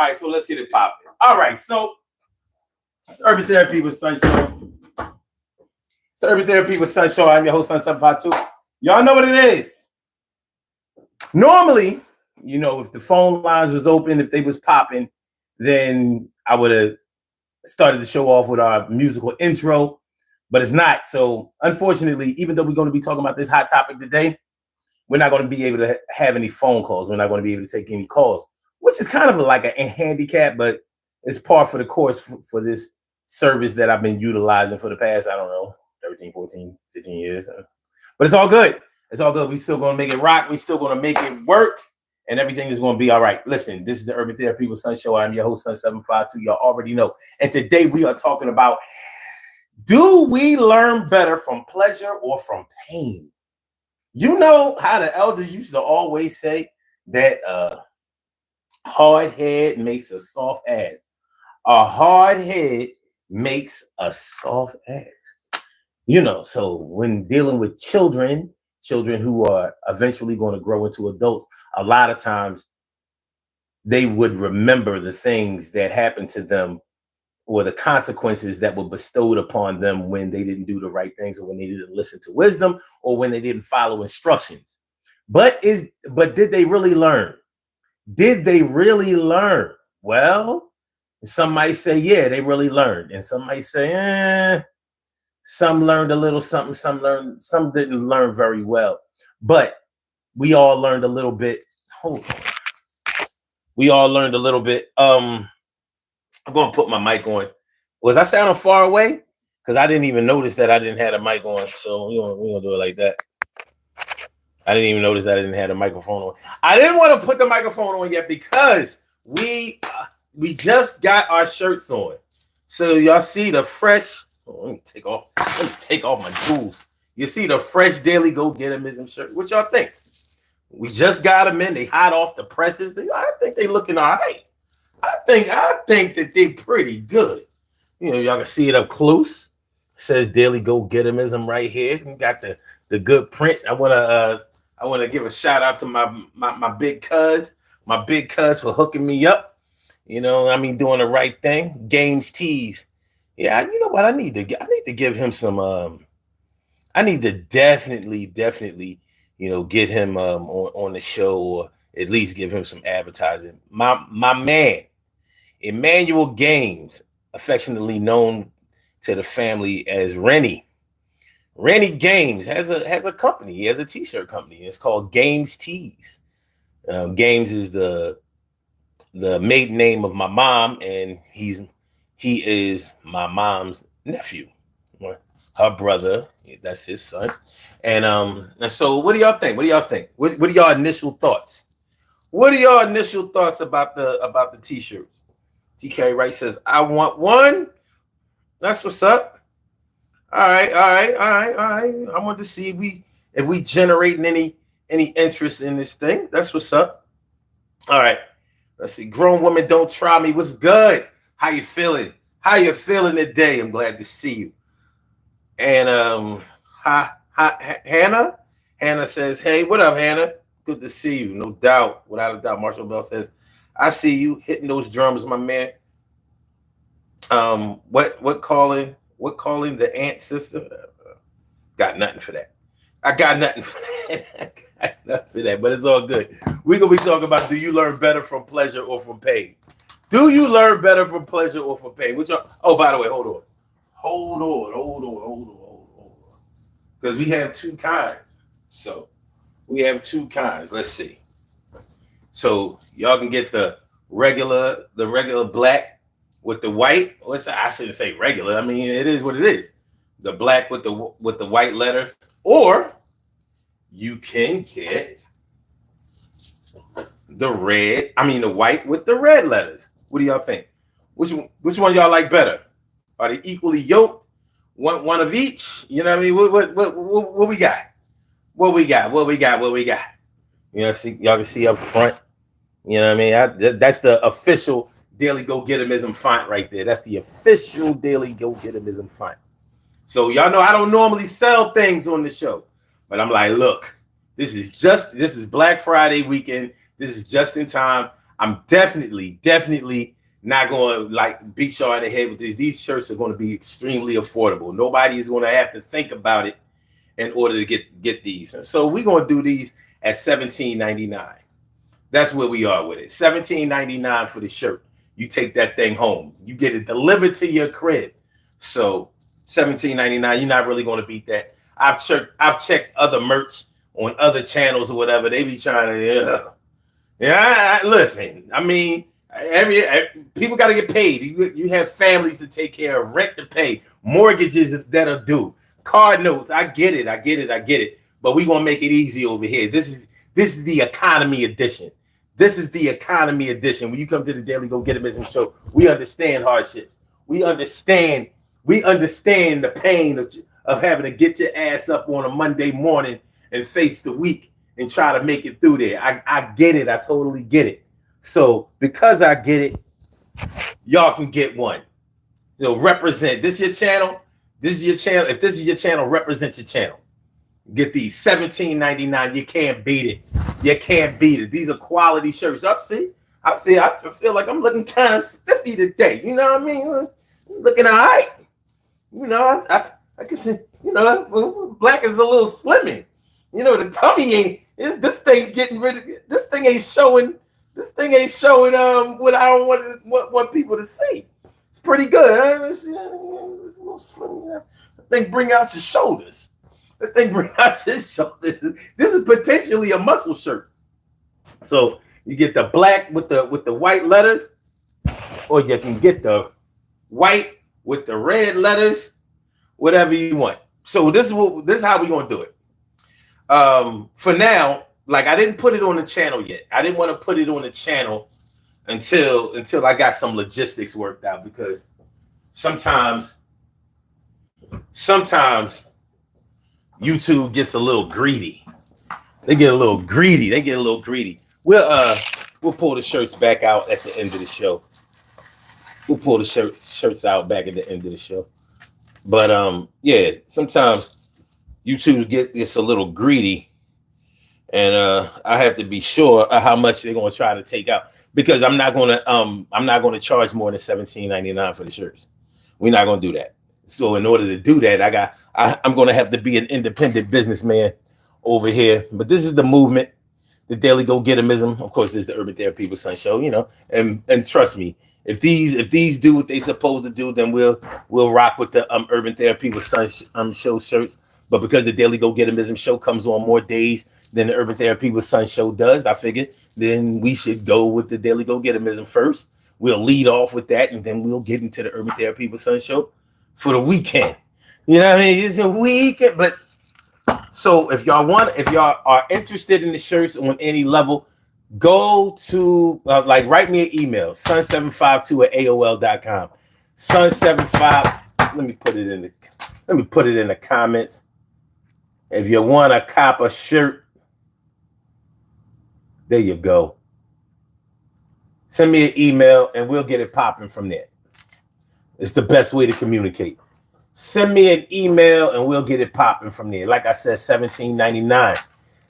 right, so let's get it popping. All right, so it's Urban Therapy with Sun Show. It's the Urban Therapy with Sun Show. I'm your host, Sun 752. Y'all know what it is. Normally, you know, if the phone lines was open, if they was popping, then I would have started the show off with our musical intro, but it's not. So unfortunately, even though we're going to be talking about this hot topic today, we're not going to be able to have any phone calls. We're not going to be able to take any calls, which is kind of like a handicap, but it's par for the course for this service that I've been utilizing for the past, I don't know, 13, 14, 15 years. But it's all good. It's all good. We're still going to make it rock. We're still going to make it work. And everything is going to be all right. Listen, this is the Urban Therapy with Sun Show. I'm your host, Sun 752. Y'all already know. And today we are talking about, do we learn better from pleasure or from pain? You know how the elders used to always say that hard head makes a soft ass. A hard head makes a soft ass. You know, so when dealing with children who are eventually going to grow into adults, a lot of times they would remember the things that happened to them or the consequences that were bestowed upon them when they didn't do the right things, or when they didn't listen to wisdom, or when they didn't follow instructions. But did they really learn? Did they really learn? Well, some might say, yeah, they really learned. And some might say, some learned a little something, some didn't learn very well. But we all learned a little bit. Hold on. We all learned a little bit. I'm going to put my mic on. Was I sounding far away? Because I didn't even notice that I didn't have a mic on. So we're going to do it like that. I didn't even notice that I didn't have a microphone on. I didn't want to put the microphone on yet because we just got our shirts on. So y'all see the fresh... let me take off my tools. You see the fresh Daily Go Getimism shirt. What y'all think? We just got them in. They hot off the presses. I think they looking all right. I think that they pretty good. You know, y'all can see it up close. It says Daily Go Getimism right here. We got the good print. I wanna give a shout out to my big cuz for hooking me up. You know, I mean, doing the right thing. Games Tees. Yeah, you know what? I need to give him some. I need to definitely, you know, get him on the show, or at least give him some advertising. My man, Emmanuel Games, affectionately known to the family as Rennie. Rennie Games has a company. He has a t-shirt company. It's called Games Tees. Games is the maiden name of my mom, and he is my mom's nephew, her brother. That's his son. And so what do y'all think? What are y'all initial thoughts? What are y'all initial thoughts about the t-shirts? TK Wright says, I want one. That's what's up. All right. I want to see if we generating any interest in this thing. That's what's up. All right. Let's see. Grown woman, don't try me. What's good? How you feeling? How you feeling today? I'm glad to see you. And Hannah says, hey, what up, Hannah? Good to see you. No doubt. Without a doubt. Marshall Bell says, I see you hitting those drums, my man. What calling the aunt sister? Got nothing for that. I got nothing for that. But it's all good. We're gonna be talking about, do you learn better from pleasure or from pain? Do you learn better from pleasure or from pain? Oh, by the way, hold on. Because we have two kinds. So we have two kinds. Let's see. So y'all can get the regular black with the white. I shouldn't say regular. I mean, it is what it is. The black with the white letters, or you can get the white with the red letters. What do y'all think? Which one y'all like better? Are they equally yoked? One of each? You know what I mean? What we got? What we got? You know, y'all can see up front. You know what I mean? That's the official Daily Go Getimism font right there. That's the official Daily Go Getimism font. So y'all know I don't normally sell things on the show, but I'm like, look, this is Black Friday weekend. This is just in time. I'm definitely not going to like beat y'all in the head with this. These shirts are going to be extremely affordable. Nobody is going to have to think about it in order to get these. And so we're going to do these at $17.99. That's where we are with it. $17.99 for the shirt. You take that thing home. You get it delivered to your crib. So $17.99. You're not really going to beat that. I've checked other merch on other channels or whatever. They be trying to, listen. I mean, every people got to get paid. You have families to take care of, rent to pay, mortgages that are due, car notes. I get it. But we're gonna make it easy over here. This is the economy edition. This is the economy edition. When you come to the Daily Go Get It Business Show, we understand hardships. We understand the pain of having to get your ass up on a Monday morning and face the week and try to make it through there. I get it. I totally get it. So because I get it, y'all can get one. So represent. This is your channel. This is your channel. If this is your channel, represent your channel. Get these $17.99. You can't beat it. You can't beat it. These are quality shirts. I see. I feel like I'm looking kind of spiffy today. You know what I mean? I'm looking all right. You know, I can see. You know, black is a little slimming. You know, the tummy ain't. This thing getting rid of. This thing ain't showing. This thing ain't showing. What I don't want people to see. It's pretty good. Huh? It's a little slim. That thing bring out your shoulders. That thing bring out your shoulders. This is potentially a muscle shirt. So you get the black with the white letters, or you can get the white with the red letters, whatever you want. So this is how we're gonna do it. For now, like I didn't put it on the channel yet. I didn't want to put it on the channel until I got some logistics worked out, because sometimes YouTube gets a little greedy. They get a little greedy. We'll pull the shirts back out at the end of the show. We'll pull the shirts out back at the end of the show. But yeah, sometimes YouTube gets a little greedy, and I have to be sure of how much they're gonna try to take out, because I'm not gonna charge more than $17.99 for the shirts. We're not gonna do that. So in order to do that, I'm gonna have to be an independent businessman over here. But this is the movement, the Daily Go Getimism. Of course, this is the Urban Therapy with Sun show, you know. And trust me, if these do what they supposed to do, then we'll rock with the Urban Therapy with Sun show shirts. But because the Daily Go Getimism show comes on more days than the Urban Therapy with Sun show does, I figured then we should go with the Daily Go Getimism first. We'll lead off with that, and then we'll get into the Urban Therapy with Sun show for the weekend. You know what I mean? It's a weekend. But so if y'all are interested in the shirts on any level, go to write me an email, sun752@aol.com. Sun75. Let me put it in the comments. If you want to cop a shirt, there you go. Send me an email and we'll get it popping from there. It's the best way to communicate. Send me an email and we'll get it popping from there. Like I said, $17.99.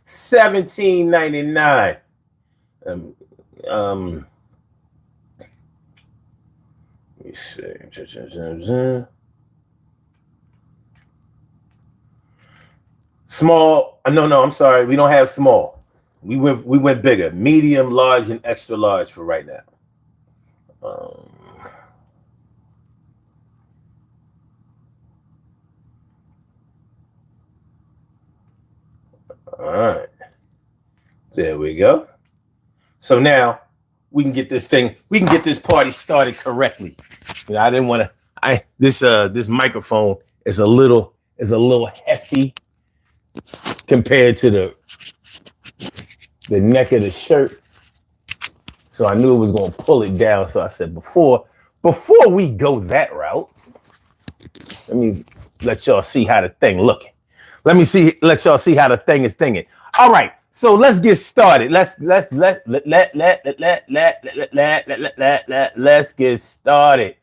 $17.99. Let me see. Small. No, I'm sorry. We don't have small. We went bigger. Medium, large, and extra large for right now. All right. There we go. So now we can get this party started correctly. You know, I didn't want to. This microphone is a little hefty compared to the neck of the shirt. So I knew it was going to pull it down. So I said, before we go that route, let me let y'all see how the thing looking. Let y'all see how the thing is thinking. All right, so let's get started. Let's get started.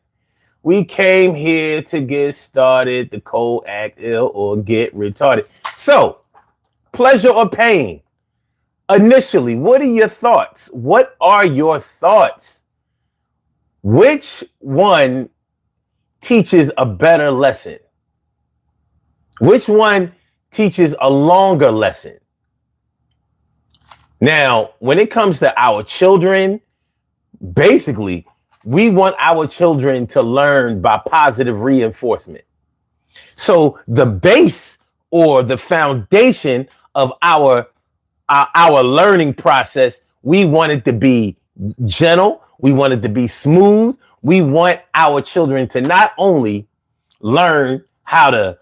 We came here to get started. The cold act ill or get retarded. So, pleasure or pain? initially, what are your thoughts? What are your thoughts? Which one teaches a better lesson? Which one teaches a longer lesson? Now, when it comes to our children, basically, we want our children to learn by positive reinforcement. So the base or the foundation of our learning process, we want it to be gentle. We want it to be smooth. We want our children to not only learn how to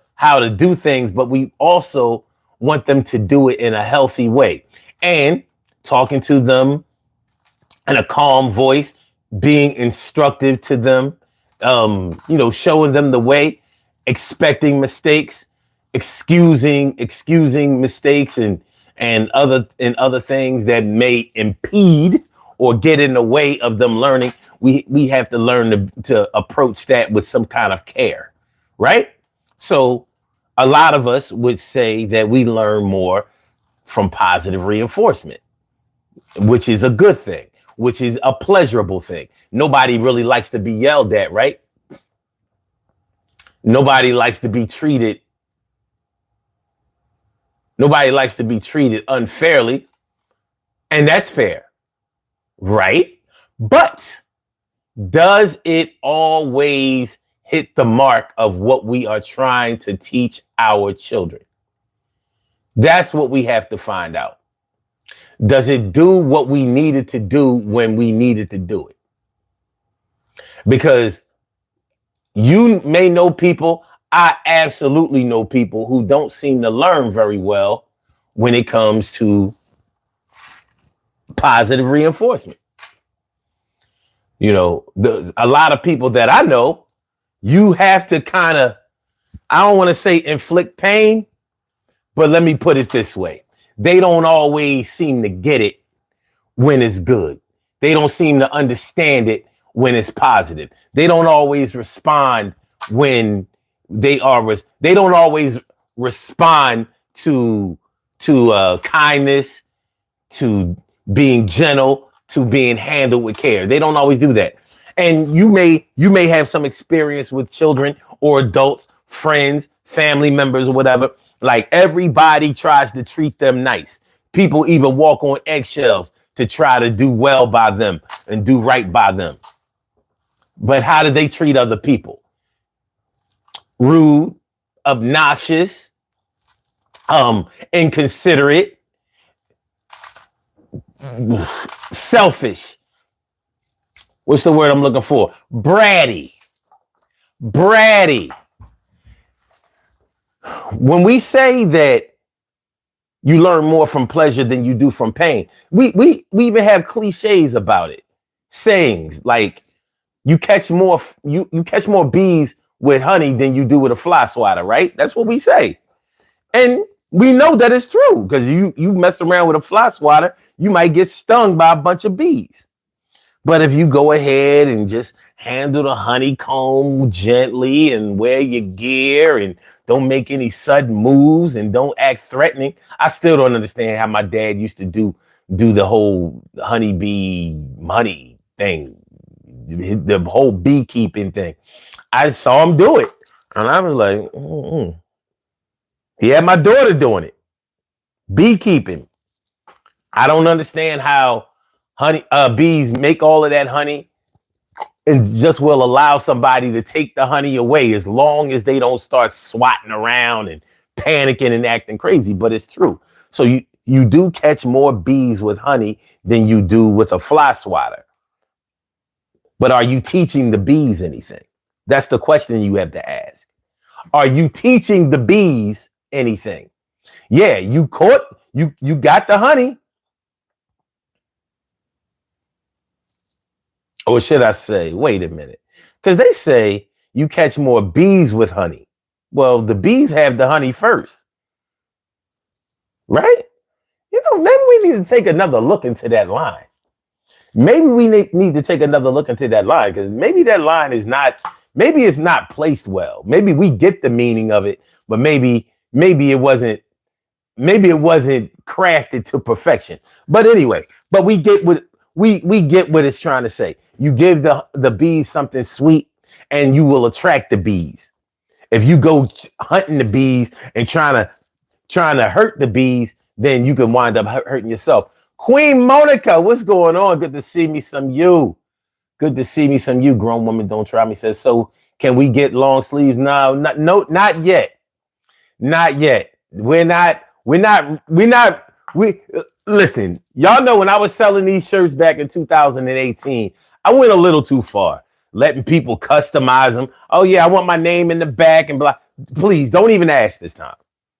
do things, but we also want them to do it in a healthy way. And talking to them in a calm voice, being instructive to them, showing them the way, expecting mistakes, excusing mistakes and other things that may impede or get in the way of them learning. We have to learn to approach that with some kind of care, right? So a lot of us would say that we learn more from positive reinforcement, which is a good thing, which is a pleasurable thing. Nobody really likes to be yelled at, right? Nobody likes to be treated. Nobody likes to be treated unfairly. And that's fair, right? But does it always hit the mark of what we are trying to teach our children? That's what we have to find out. Does it do what we needed to do when we needed to do it? Because you may know people, I absolutely know people who don't seem to learn very well when it comes to positive reinforcement. A lot of people that I know, you have to kind of, I don't want to say inflict pain, but let me put it this way. They don't always seem to get it when it's good. They don't seem to understand it when it's positive. They don't always respond when they don't always respond to kindness, to being gentle, to being handled with care. They don't always do that. And you may have some experience with children or adults, friends, family members, or whatever. Like everybody tries to treat them nice. People even walk on eggshells to try to do well by them and do right by them. But how do they treat other people? Rude, obnoxious, inconsiderate, selfish. What's the word I'm looking for? Bratty. When we say that you learn more from pleasure than you do from pain, we even have cliches about it. Sayings like you catch more bees with honey than you do with a fly swatter, right? That's what we say. And we know that it's true because you mess around with a fly swatter, you might get stung by a bunch of bees. But if you go ahead and just handle the honeycomb gently and wear your gear and don't make any sudden moves and don't act threatening, I still don't understand how my dad used to do the whole honeybee honey thing, the whole beekeeping thing. I saw him do it, and I was like, He had my daughter doing it, beekeeping. I don't understand how bees make all of that honey and just will allow somebody to take the honey away as long as they don't start swatting around and panicking and acting crazy. But it's true. So you do catch more bees with honey than you do with a fly swatter. But are you teaching the bees anything? That's the question you have to ask. Are you teaching the bees anything? Yeah, you got the honey. Or should I say, wait a minute, because they say you catch more bees with honey. Well, the bees have the honey first, right? Maybe we need to take another look into that line. Maybe we need to take another look into that line because maybe that line is maybe it's not placed well. Maybe we get the meaning of it, but maybe it wasn't crafted to perfection. But anyway, but we get what we get what it's trying to say. You give the bees something sweet, and you will attract the bees. If you go hunting the bees and trying to hurt the bees, then you can wind up hurting yourself. Queen Monica, what's going on? Good to see me some you. Good to see me some you. Grown woman, don't try me. Says, so can we get long sleeves? No, not yet. Not yet. We listen, y'all know when I was selling these shirts back in 2018, I went a little too far, letting people customize them. Oh yeah, I want my name in the back and blah. Please don't even ask this time.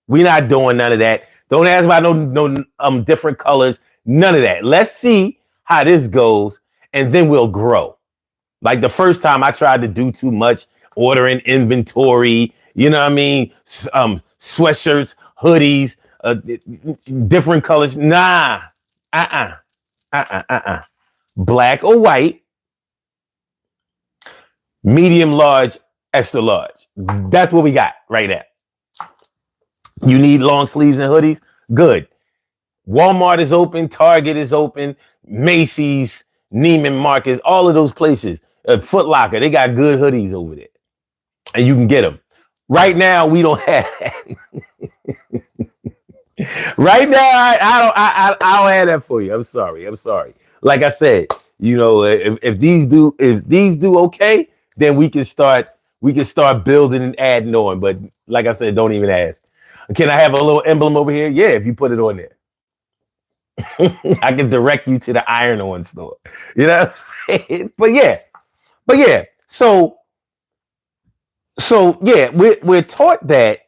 We're not doing none of that. Don't ask about no different colors. None of that. Let's see how this goes, and then we'll grow. Like the first time I tried to do too much, ordering inventory, you know what I mean? Sweatshirts, hoodies, different colors. Nah. Black or white, medium, large, extra large. That's what we got right now. You need long sleeves and hoodies? Good. Walmart is open. Target is open. Macy's, Neiman Marcus, all of those places. Foot Locker, they got good hoodies over there. And you can get them. Right now, we don't have right now, I don't have that for you. I'm sorry. Like I said, you know, if these do okay, then we can start building and adding on. But like I said, don't even ask. Can I have a little emblem over here? Yeah, if you put it on there. I can direct you to the iron-on store. You know what I'm saying? But yeah. So yeah, we're taught that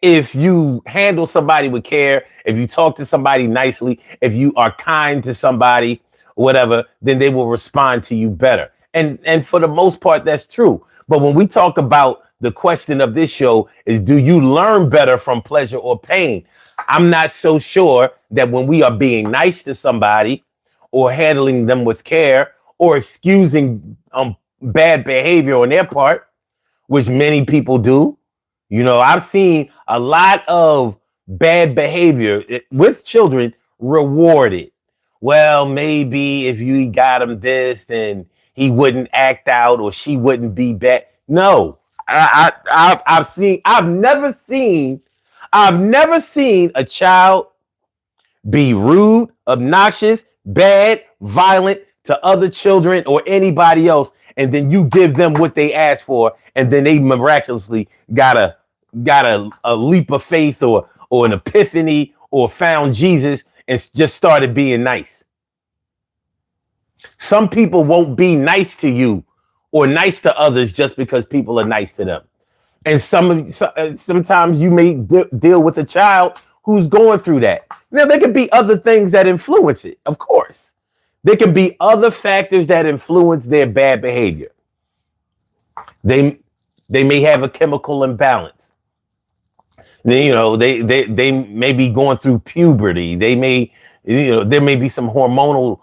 if you handle somebody with care, if you talk to somebody nicely, if you are kind to somebody, whatever, then they will respond to you better. And for the most part, that's true. But when we talk about the question of this show is, do you learn better from pleasure or pain? I'm not so sure that when we are being nice to somebody or handling them with care or excusing bad behavior on their part, which many people do. You know, I've seen a lot of bad behavior with children rewarded. Well, maybe if you got him this, then he wouldn't act out or she wouldn't be bad. No, I've never seen a child be rude, obnoxious, bad, violent to other children or anybody else, and then you give them what they asked for, and then they miraculously got a leap of faith or an epiphany or found Jesus and just started being nice. Some people won't be nice to you or nice to others just because people are nice to them. And sometimes you may deal with a child who's going through that. Now, there could be other things that influence it, of course. There can be other factors that influence their bad behavior. They may have a chemical imbalance. You know, they may be going through puberty. They may, you know, there may be some hormonal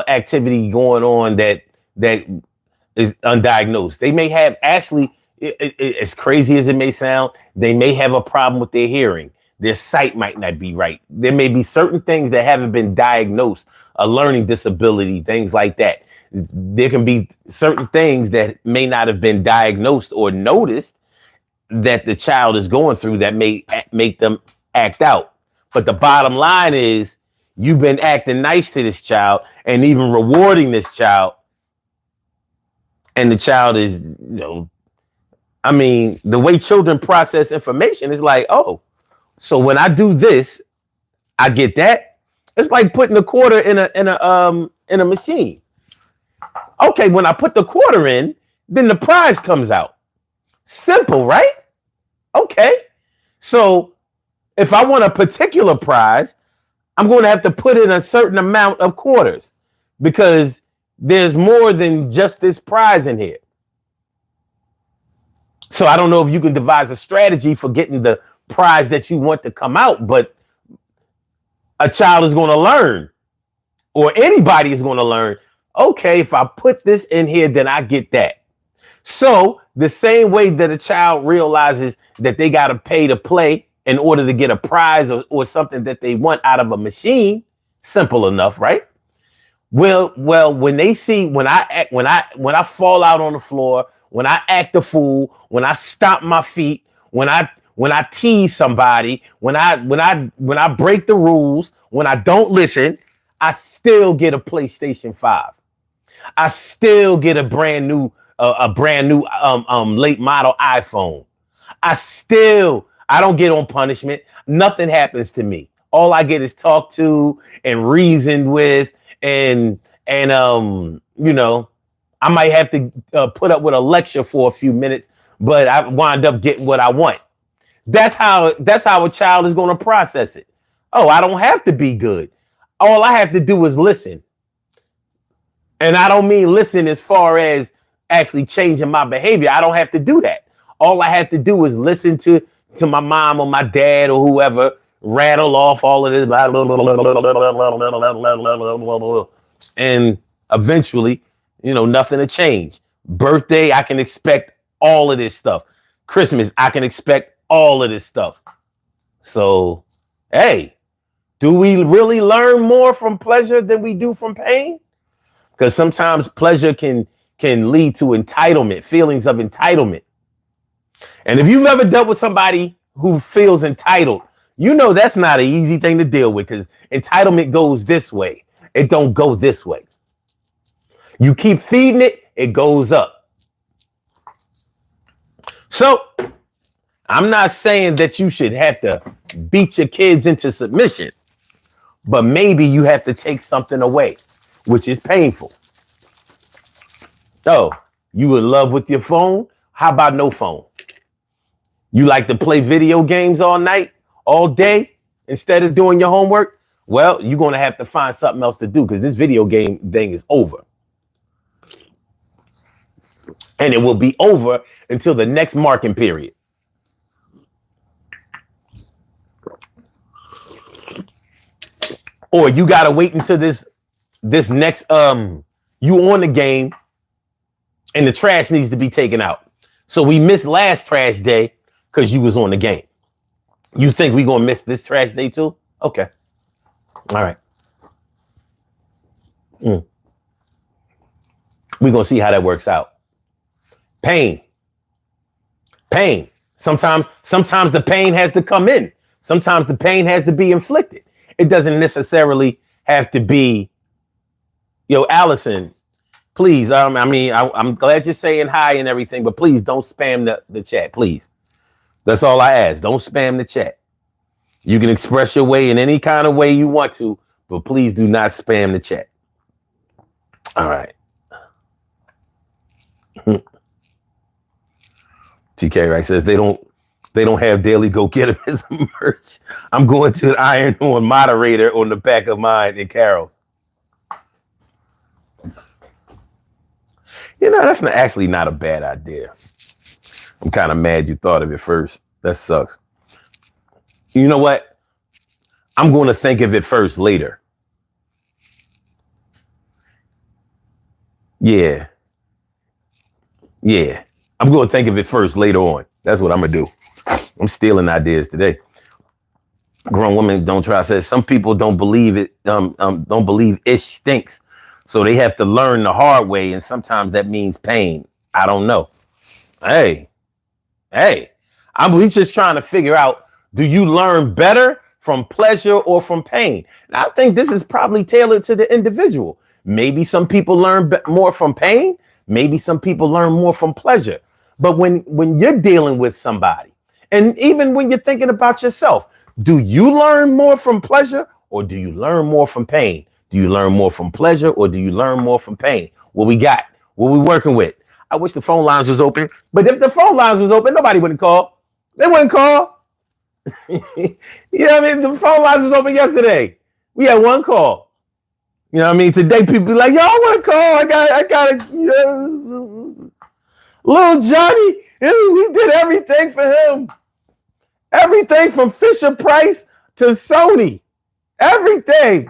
activity going on that is undiagnosed. They may have actually, as crazy as it may sound, they may have a problem with their hearing. Their sight might not be right. There may be certain things that haven't been diagnosed, a learning disability, things like that. There can be certain things that may not have been diagnosed or noticed that the child is going through that may make them act out. But the bottom line is you've been acting nice to this child and even rewarding this child. And the child is, you know, I mean, the way children process information is like, oh, so when I do this, I get that. It's like putting a quarter in a machine. Okay, when I put the quarter in, then the prize comes out. Simple, right? Okay. So if I want a particular prize, I'm going to have to put in a certain amount of quarters because there's more than just this prize in here. So I don't know if you can devise a strategy for getting the prize that you want to come out, but a child is going to learn, or anybody is going to learn, okay, if I put this in here, then I get that. So the same way that a child realizes that they got to pay to play in order to get a prize or something that they want out of a machine. Simple enough, right? Well, when they see when I fall out on the floor, when I act a fool, when I stomp my feet, when I tease somebody, when I break the rules, when I don't listen, I still get a PlayStation 5. I still get a brand new late model iPhone. I don't get on punishment. Nothing happens to me. All I get is talked to and reasoned with, and I might have to put up with a lecture for a few minutes, but I wind up getting what I want. That's how a child is going to process it. Oh, I don't have to be good. All I have to do is listen. And I don't mean listen as far as actually changing my behavior. I don't have to do that. All I have to do is listen to my mom or my dad or whoever rattle off all of this, and eventually, nothing to change. Birthday, I can expect all of this stuff. Christmas, I can expect all of this stuff. So, hey, do we really learn more from pleasure than we do from pain? Because sometimes pleasure can lead to entitlement, feelings of entitlement. And if you've ever dealt with somebody who feels entitled, that's not an easy thing to deal with, because entitlement goes this way. It don't go this way. You keep feeding it, it goes up. So I'm not saying that you should have to beat your kids into submission, but maybe you have to take something away, which is painful. So you in love with your phone? How about no phone? You like to play video games all night, all day, instead of doing your homework? Well, you're going to have to find something else to do, because this video game thing is over. And it will be over until the next marking period. Or you got to wait until this next, you on the game and the trash needs to be taken out. So we missed last trash day because you was on the game. You think we going to miss this trash day too? Okay. All right. We're going to see how that works out. Pain. Sometimes the pain has to come in. Sometimes the pain has to be inflicted. It doesn't necessarily have to be, Allison, please. I'm glad you're saying hi and everything, but please don't spam the chat, please. That's all I ask. Don't spam the chat. You can express your way in any kind of way you want to, but please do not spam the chat. All right. TK Right says they don't have daily go get 'em as a merch. I'm going to an iron on moderator on the back of mine and Carol's. That's actually not a bad idea. I'm kind of mad you thought of it first. That sucks. You know what? I'm going to think of it first later. Yeah. I'm going to think of it first later on. That's what I'm going to do. I'm stealing ideas today. Grown woman don't try says some people don't believe it. Don't believe ish stinks. So they have to learn the hard way. And sometimes that means pain. I don't know. Hey, we just trying to figure out, do you learn better from pleasure or from pain? And I think this is probably tailored to the individual. Maybe some people learn more from pain. Maybe some people learn more from pleasure. But when you're dealing with somebody, and even when you're thinking about yourself, do you learn more from pleasure or do you learn more from pain? Do you learn more from pleasure or do you learn more from pain? What we got? What we working with? I wish the phone lines was open, but if the phone lines was open, nobody wouldn't call. They wouldn't call. The phone lines was open yesterday. We had one call. Today people be like, yo, I want to call. I got it. Little Johnny, we did everything for him. Everything from Fisher Price to Sony. Everything.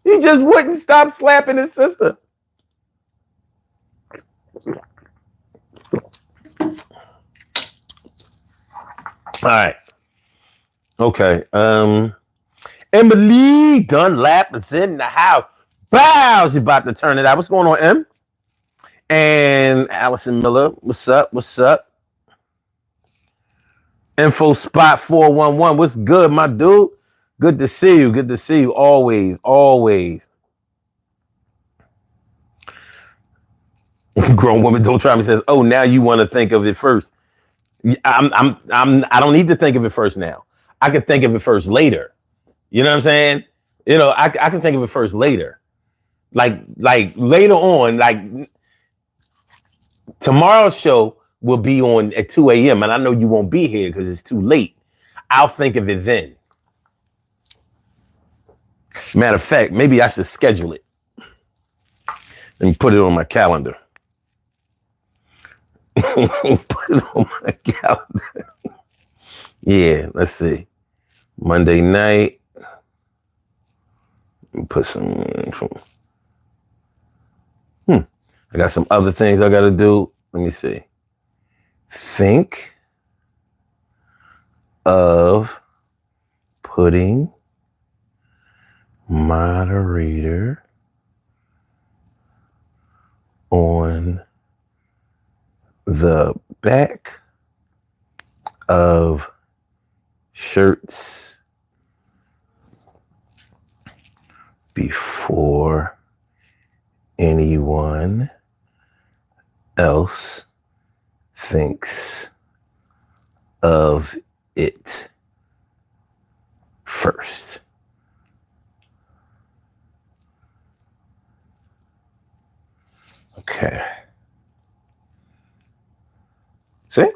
He just wouldn't stop slapping his sister. All right. Okay. Emily Dunlap is in the house. Bow, she's about to turn it out. What's going on, Em? And Allison Miller, what's up? What's up? Info Spot 411. What's good, my dude? Good to see you. Good to see you. Always, always. Grown woman don't try me says, oh, now you want to think of it first. I don't need to think of it first now. I can think of it first later. You know what I'm saying? You know, I can think of it first later. Like later on, like tomorrow's show will be on at 2 a.m. and I know you won't be here because it's too late. I'll think of it then. Matter of fact, maybe I should schedule it. Let me put it on my calendar. Put it on my calendar. Yeah, let's see. Monday night. Put some. I got some other things I got to do. Let me see. Think of putting moderator on the back of shirts before anyone else thinks of it first. Okay. See?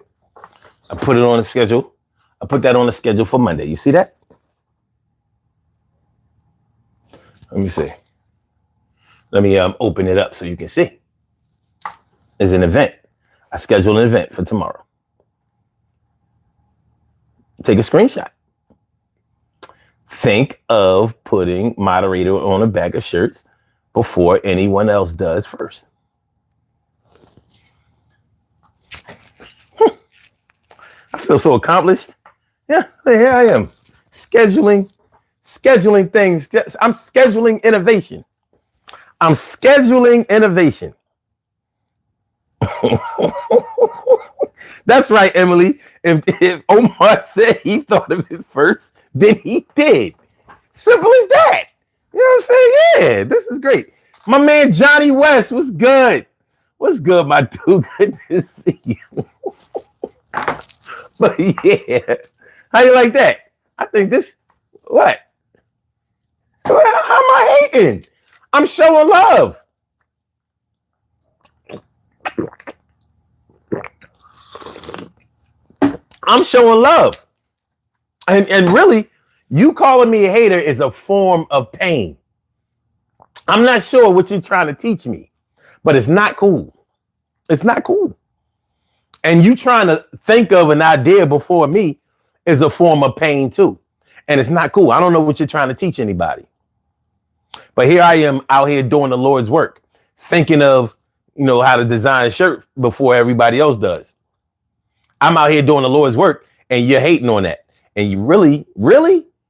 I put it on the schedule. I put that on the schedule for Monday. You see that? Let me see. Let me open it up so you can see. It's an event. I scheduled an event for tomorrow. Take a screenshot. Think of putting moderator on a bag of shirts before anyone else does first. I feel so accomplished. Yeah, here I am. Scheduling things. I'm scheduling innovation. I'm scheduling innovation. That's right, Emily. If Omar said he thought of it first, then he did. Simple as that. You know what I'm saying? Yeah, this is great. My man Johnny West, what's good? What's good, my dude? Good to see you. But yeah, how you like that? I think this, what? How am I hating? I'm showing love. I'm showing love. And really, you calling me a hater is a form of pain. I'm not sure what you're trying to teach me, but it's not cool. It's not cool. And you trying to think of an idea before me is a form of pain too. And it's not cool. I don't know what you're trying to teach anybody. But here I am out here doing the Lord's work, thinking of, you know, how to design a shirt before everybody else does. I'm out here doing the Lord's work and you're hating on that. And you really,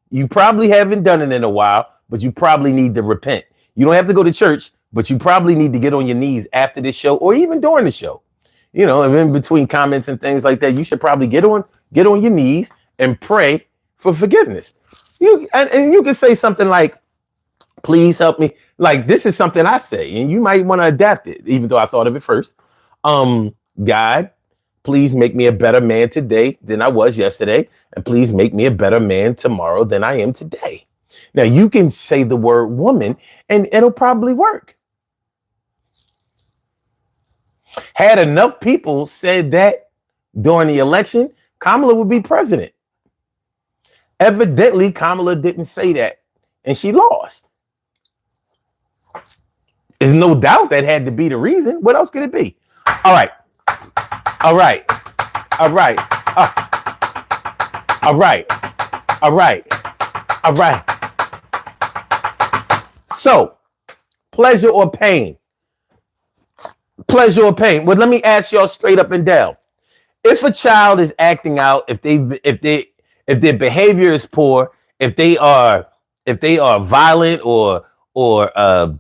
you probably haven't done it in a while, but you probably need to repent. You don't have to go to church, but you probably need to get on your knees after this show or even during the show. You know, and in between comments and things like that, you should probably get on your knees and pray for forgiveness. And you can say something like, please help me. Like, this is something I say, and you might want to adapt it, even though I thought of it first. God, please make me a better man today than I was yesterday. And please make me a better man tomorrow than I am today. Now, you can say the word woman, and it'll probably work. Had enough people said that during the election, Kamala would be president. Evidently, Kamala didn't say that, and she lost. There's no doubt that had to be the reason. What else could it be? All right. So, pleasure or pain? Pleasure or pain? Well, let me ask y'all straight up and down. if a child is acting out, if their behavior is poor, if they are violent or uh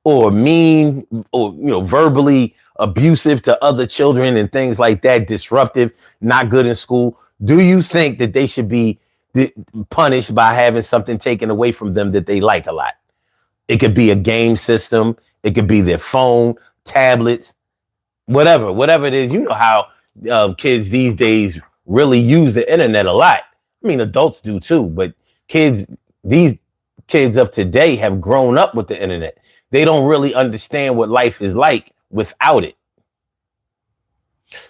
or mean or verbally abusive to other children and things like that, disruptive, not good in school, do you think that they should be punished by having something taken away from them that they like a lot? It could be a game system, it could be their phone, tablets, whatever it is. You know how kids these days really use the internet a lot. I mean, adults do too, but these kids of today have grown up with the internet. They don't really understand what life is like without it.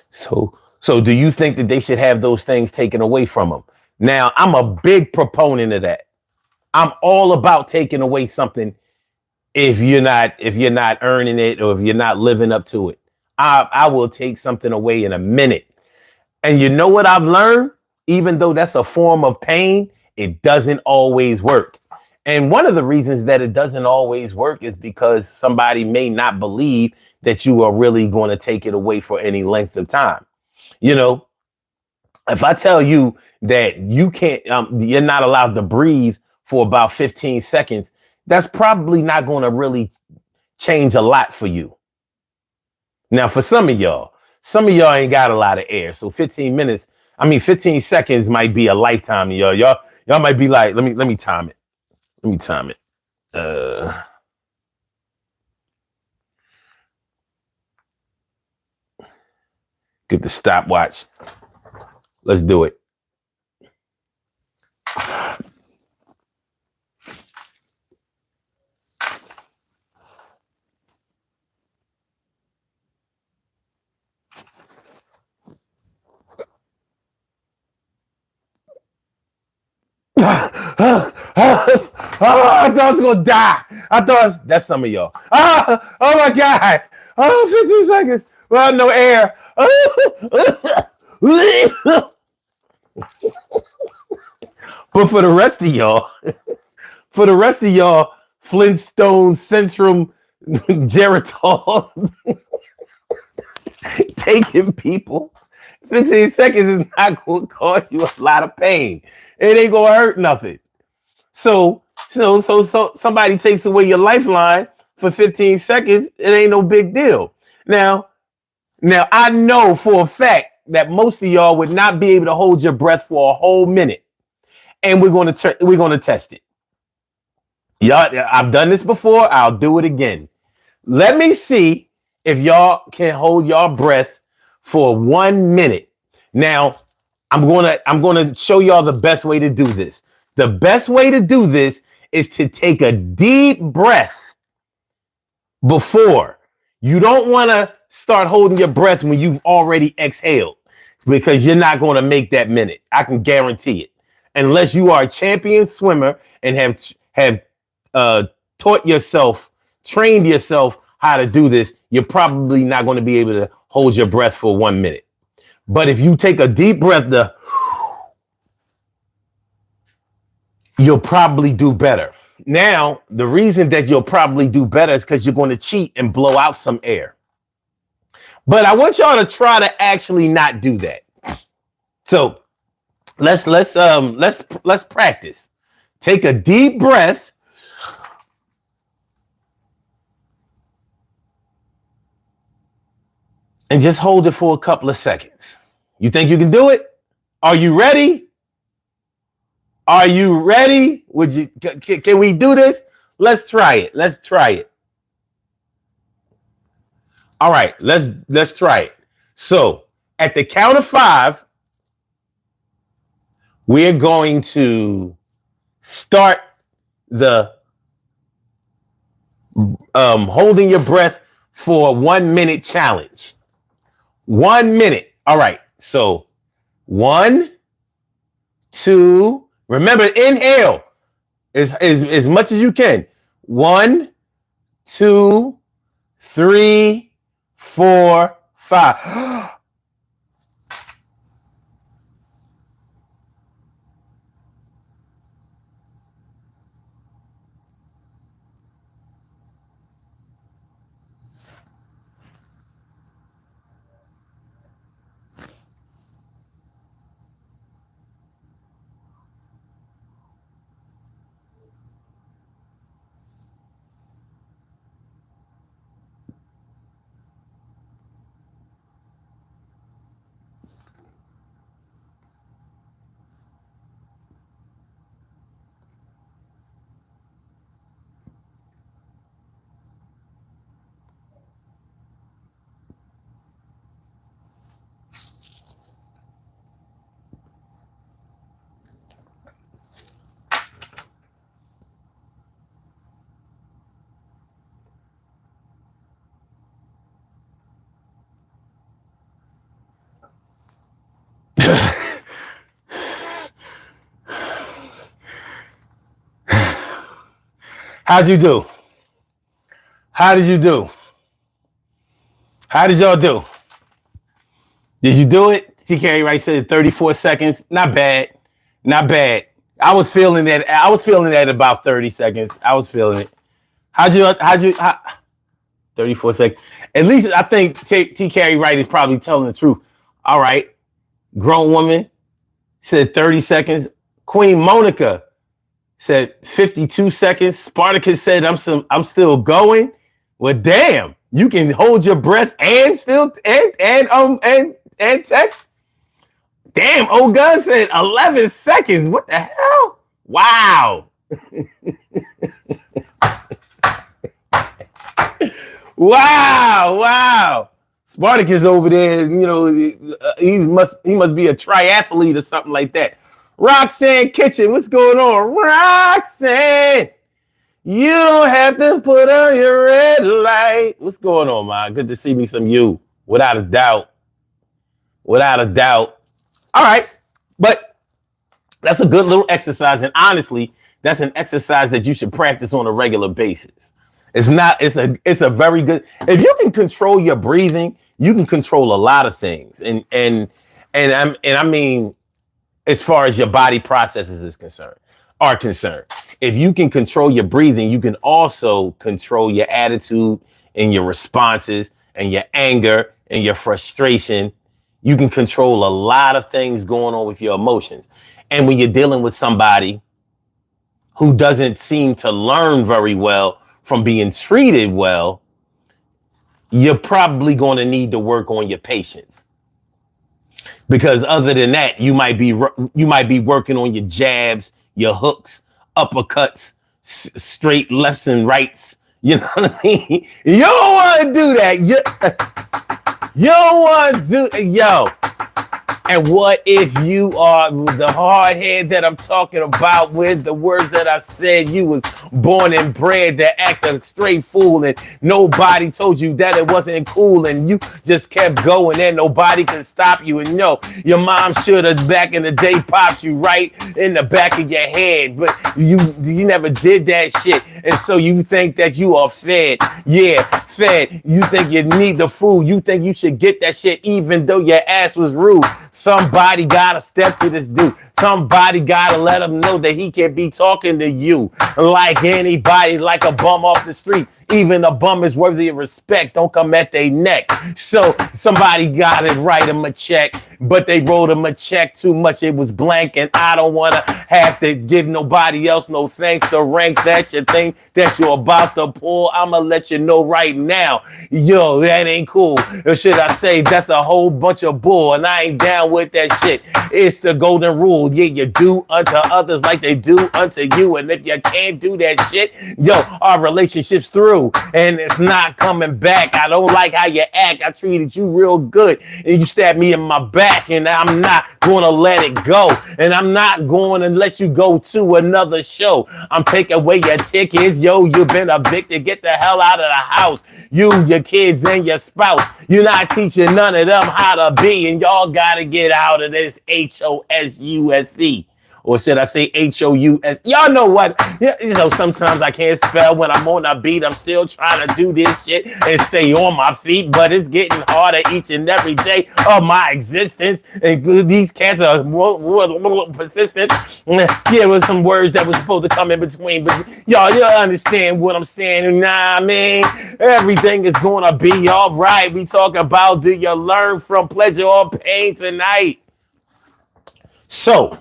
So do you think that they should have those things taken away from them? Now, I'm a big proponent of that. I'm all about taking away something if you're not earning it or if you're not living up to it. I will take something away in a minute. And you know what I've learned? Even though that's a form of pain, it doesn't always work. And one of the reasons that it doesn't always work is because somebody may not believe that you are really going to take it away for any length of time. You know, if I tell you that you can't, you're not allowed to breathe for about 15 seconds, that's probably not going to really change a lot for you. Now, for some of y'all ain't got a lot of air. So 15 seconds might be a lifetime. Y'all might be like, let me time it. Let me time it. Get the stopwatch. Let's do it. I thought I was gonna die. That's some of y'all. Oh my God. 15 seconds. Well, no air. But for the rest of y'all, Flintstone, Centrum, Geritol, taking people, 15 seconds is not going to cause you a lot of pain. It ain't going to hurt nothing. So somebody takes away your lifeline for 15 seconds, it ain't no big deal. Now I know for a fact that most of y'all would not be able to hold your breath for a whole minute. And we're going to test it. Y'all, I've done this before. I'll do it again. Let me see if y'all can hold your breath for 1 minute. Now, I'm gonna show y'all the best way to do this. The best way to do this is to take a deep breath before. You don't want to start holding your breath when you've already exhaled, because you're not going to make that minute. I can guarantee it. Unless you are a champion swimmer and have trained yourself how to do this, you're probably not going to be able to hold your breath for 1 minute. But if you take a deep breath, you'll probably do better. Now, the reason that you'll probably do better is because you're going to cheat and blow out some air. But I want y'all to try to actually not do that. So let's practice. Take a deep breath. And just hold it for a couple of seconds. You think you can do it? Are you ready? Are you ready? Can we do this? Let's try it. All right, let's try it. So at the count of 5, we're going to start the holding your breath for 1 minute challenge. 1 minute. All right. So 1, 2. Remember, inhale as much as you can. 1, 2, 3, 4, 5. How'd you do? How did you do? How did y'all do? Did you do it? T. Carey Wright said 34 seconds. Not bad. Not bad. I was feeling that. I was feeling that about 30 seconds. I was feeling it. How'd you 34 seconds. At least I think T. Carey Wright is probably telling the truth. All right. Grown woman said 30 seconds. Queen Monica said 52 seconds. Spartacus said I'm still going. Well, damn, you can hold your breath and still and text. Damn, old gun said 11 seconds. What the hell? Wow. Wow. Spartacus over there, you know, he must be a triathlete or something like that. Roxanne Kitchen, what's going on? Roxanne, you don't have to put on your red light. What's going on, man? Good to see me some you, without a doubt. Without a doubt. All right, but that's a good little exercise, and honestly, that's an exercise that you should practice on a regular basis. It's a very good. If you can control your breathing, you can control a lot of things, and I mean, as far as your body processes are concerned. If you can control your breathing, you can also control your attitude and your responses and your anger and your frustration. You can control a lot of things going on with your emotions. And when you're dealing with somebody who doesn't seem to learn very well from being treated well, you're probably going to need to work on your patience. Because other than that, you might be working on your jabs, your hooks, uppercuts, straight lefts and rights. You know what I mean? You don't want to do that. You don't want to do, yo. And what if you are the hard head that I'm talking about with the words that I said? You was born and bred to act a straight fool, and nobody told you that it wasn't cool, and you just kept going, and nobody can stop you. And no, your mom should have back in the day popped you right in the back of your head, but you never did that shit, and so you think that you are fed. Yeah, fed. You think you need the food. You think you should get that shit even though your ass was rude. Somebody gotta step to this dude. Somebody gotta let him know that he can be talking to you like anybody, like a bum off the street. Even a bum is worthy of respect. Don't come at their neck. So somebody got it, write him a check, but they wrote him a check too much. It was blank, and I don't want to have to give nobody else no thanks. The rank that you think that you're about to pull, I'ma let you know right now. Yo, that ain't cool. Or should I say that's a whole bunch of bull, and I ain't down with that shit. It's the golden rule. Yeah, you do unto others like they do unto you. And if you can't do that shit, yo, our relationship's through. And it's not coming back. I don't like how you act. I treated you real good, and you stabbed me in my back, and I'm not going to let it go. And I'm not going to let you go to another show. I'm taking away your tickets. Yo, you've been evicted. Get the hell out of the house. You, your kids, and your spouse. You're not teaching none of them how to be, and y'all got to get out of this HOSUSE. Or should I say HOUS? Y'all know what? You know, sometimes I can't spell when I'm on a beat. I'm still trying to do this shit and stay on my feet, but it's getting harder each and every day of my existence. And these cats are more persistent. Yeah, there was some words that was supposed to come in between, but y'all understand what I'm saying. Nah, man, everything is gonna be all right. We talk about, do you learn from pleasure or pain tonight? So,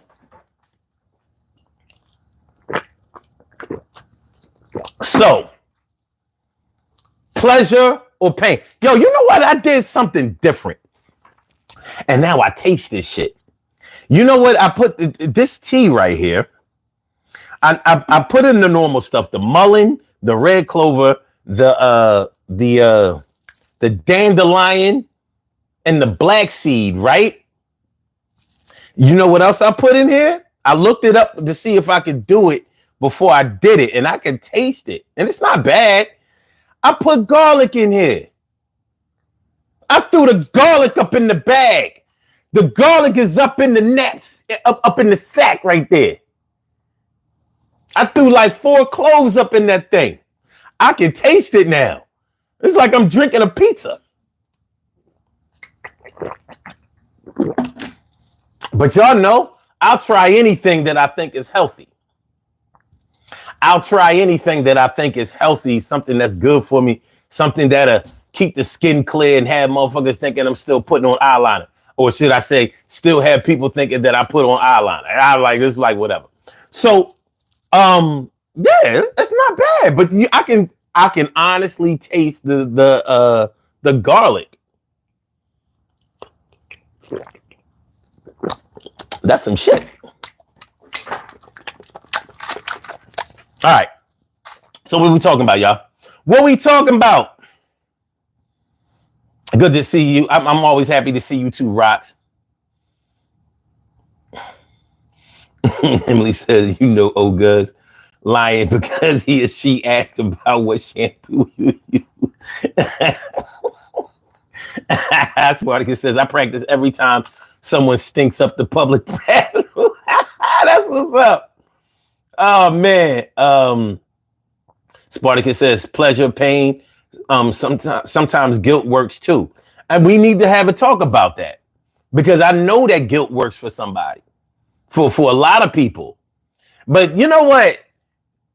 pleasure or pain? Yo, you know what? I did something different. And now I taste this shit. You know what? I put this tea right here. I put in the normal stuff, the mullein, the red clover, the dandelion, and the black seed, right? You know what else I put in here? I looked it up to see if I could do it before I did it, and I can taste it, and it's not bad. I put garlic in here. I threw the garlic up in the bag. The garlic is up in the nets, up in the sack right there. I threw like 4 cloves up in that thing. I can taste it now. It's like I'm drinking a pizza. But y'all know, I'll try anything that I think is healthy. I'll try anything that I think is healthy, something that's good for me, something that'll keep the skin clear and have motherfuckers thinking I'm still putting on eyeliner. Or should I say, still have people thinking that I put on eyeliner. I like it's like whatever. So, yeah, it's not bad. But I can honestly taste the garlic. That's some shit. All right. So what are we talking about, y'all? What we talking about? Good to see you. I'm always happy to see you too, Rocks. Emily says, you know, Oga's lying because he or she asked about what shampoo you use. Spartacus says, I practice every time someone stinks up the public bathroom. That's what's up. Oh, man. Spartacus says, pleasure, pain. Sometimes guilt works too. And we need to have a talk about that because I know that guilt works for somebody, for a lot of people. But you know what?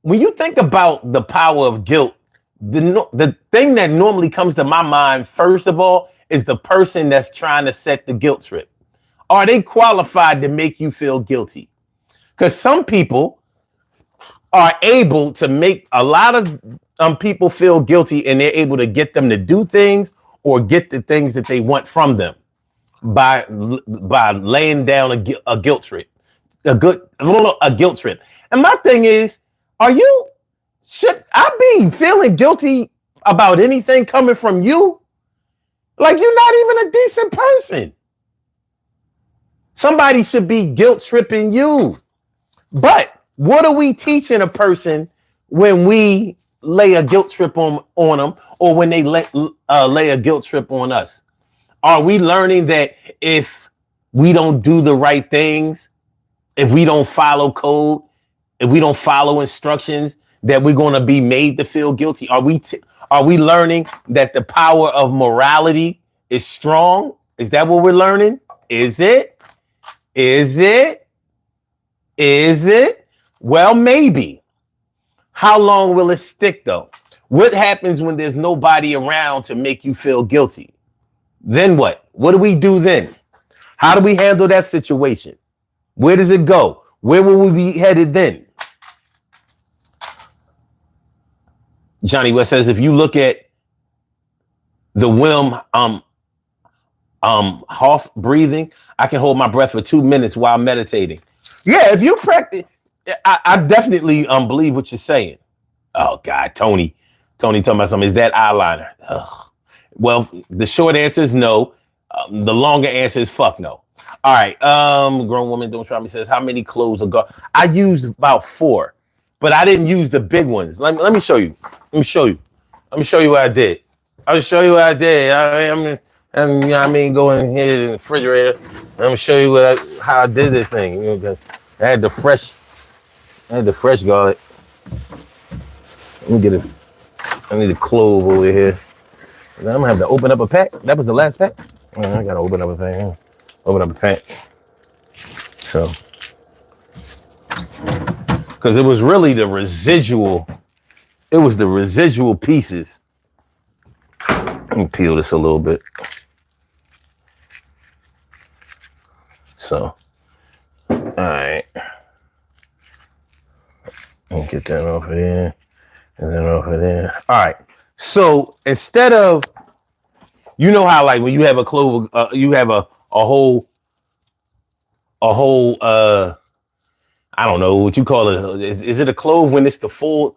When you think about the power of guilt, the thing that normally comes to my mind, first of all, is the person that's trying to set the guilt trip. Are they qualified to make you feel guilty? Because some people are able to make a lot of people feel guilty, and they're able to get them to do things or get the things that they want from them by laying down a guilt trip, a guilt trip. And my thing is, should I be feeling guilty about anything coming from you? Like, you're not even a decent person. Somebody should be guilt tripping you. But what are we teaching a person when we lay a guilt trip on them, or when they lay a guilt trip on us? Are we learning that if we don't do the right things, if we don't follow code, if we don't follow instructions, that we're going to be made to feel guilty? Are we learning that the power of morality is strong? Is that what we're learning? Is it? Well, maybe. How long will it stick, though? What happens when there's nobody around to make you feel guilty? Then what? What do we do then? How do we handle that situation? Where does it go? Where will we be headed then? Johnny West says, if you look at the Wim Hof breathing, I can hold my breath for 2 minutes while meditating. Yeah, if you practice, I definitely believe what you're saying. Oh God, Tony talking about something. Is that eyeliner? Ugh. Well, the short answer is no. The longer answer is fuck no. All right. Grown woman don't try me says, how many clothes are I used about 4, but I didn't use the big ones. Let me show you. Let me show you what I did. I'll show you what I did. Go in here in the refrigerator. I'm gonna show you how I did this thing. You know, I had the fresh garlic. Let me get it. I need a clove over here. I'm gonna have to open up a pack. That was the last pack. I gotta open up a pack. Open up a pack. So, because it was really the residual. It was the residual pieces. Let me peel this a little bit. So, all right. Let me get that off of there. And then off of there. All right. So instead of, you know how like when you have a clove, you have a whole, I don't know what you call it. Is it a clove when it's the full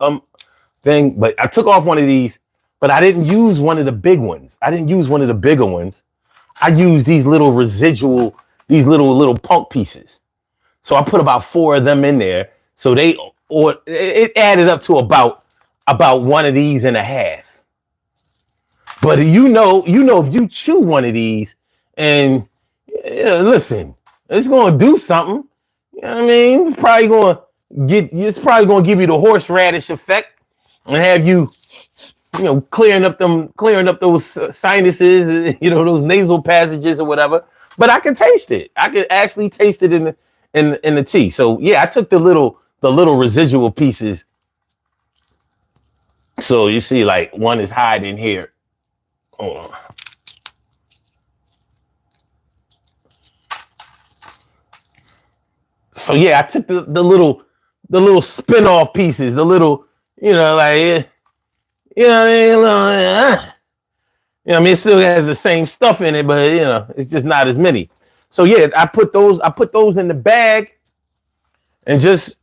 thing? But I took off one of these, but I didn't use one of the big ones. I didn't use one of the bigger ones. I used these little residual, these little punk pieces. So I put about 4 of them in there. So it added up to about 1 of these and a half. But you know, if you chew one of these and listen, it's going to do something. You know what I mean? Probably going it's probably gonna give you the horseradish effect and have you, clearing up those sinuses, those nasal passages or whatever. But I can taste it. I can actually taste it in the tea. So yeah, I took the little residual pieces. So you see, like one is hiding here. Hold on. So yeah, I took the little spin-off pieces, the little, like, I mean, it still has the same stuff in it, but it's just not as many. So yeah, I put those in the bag and just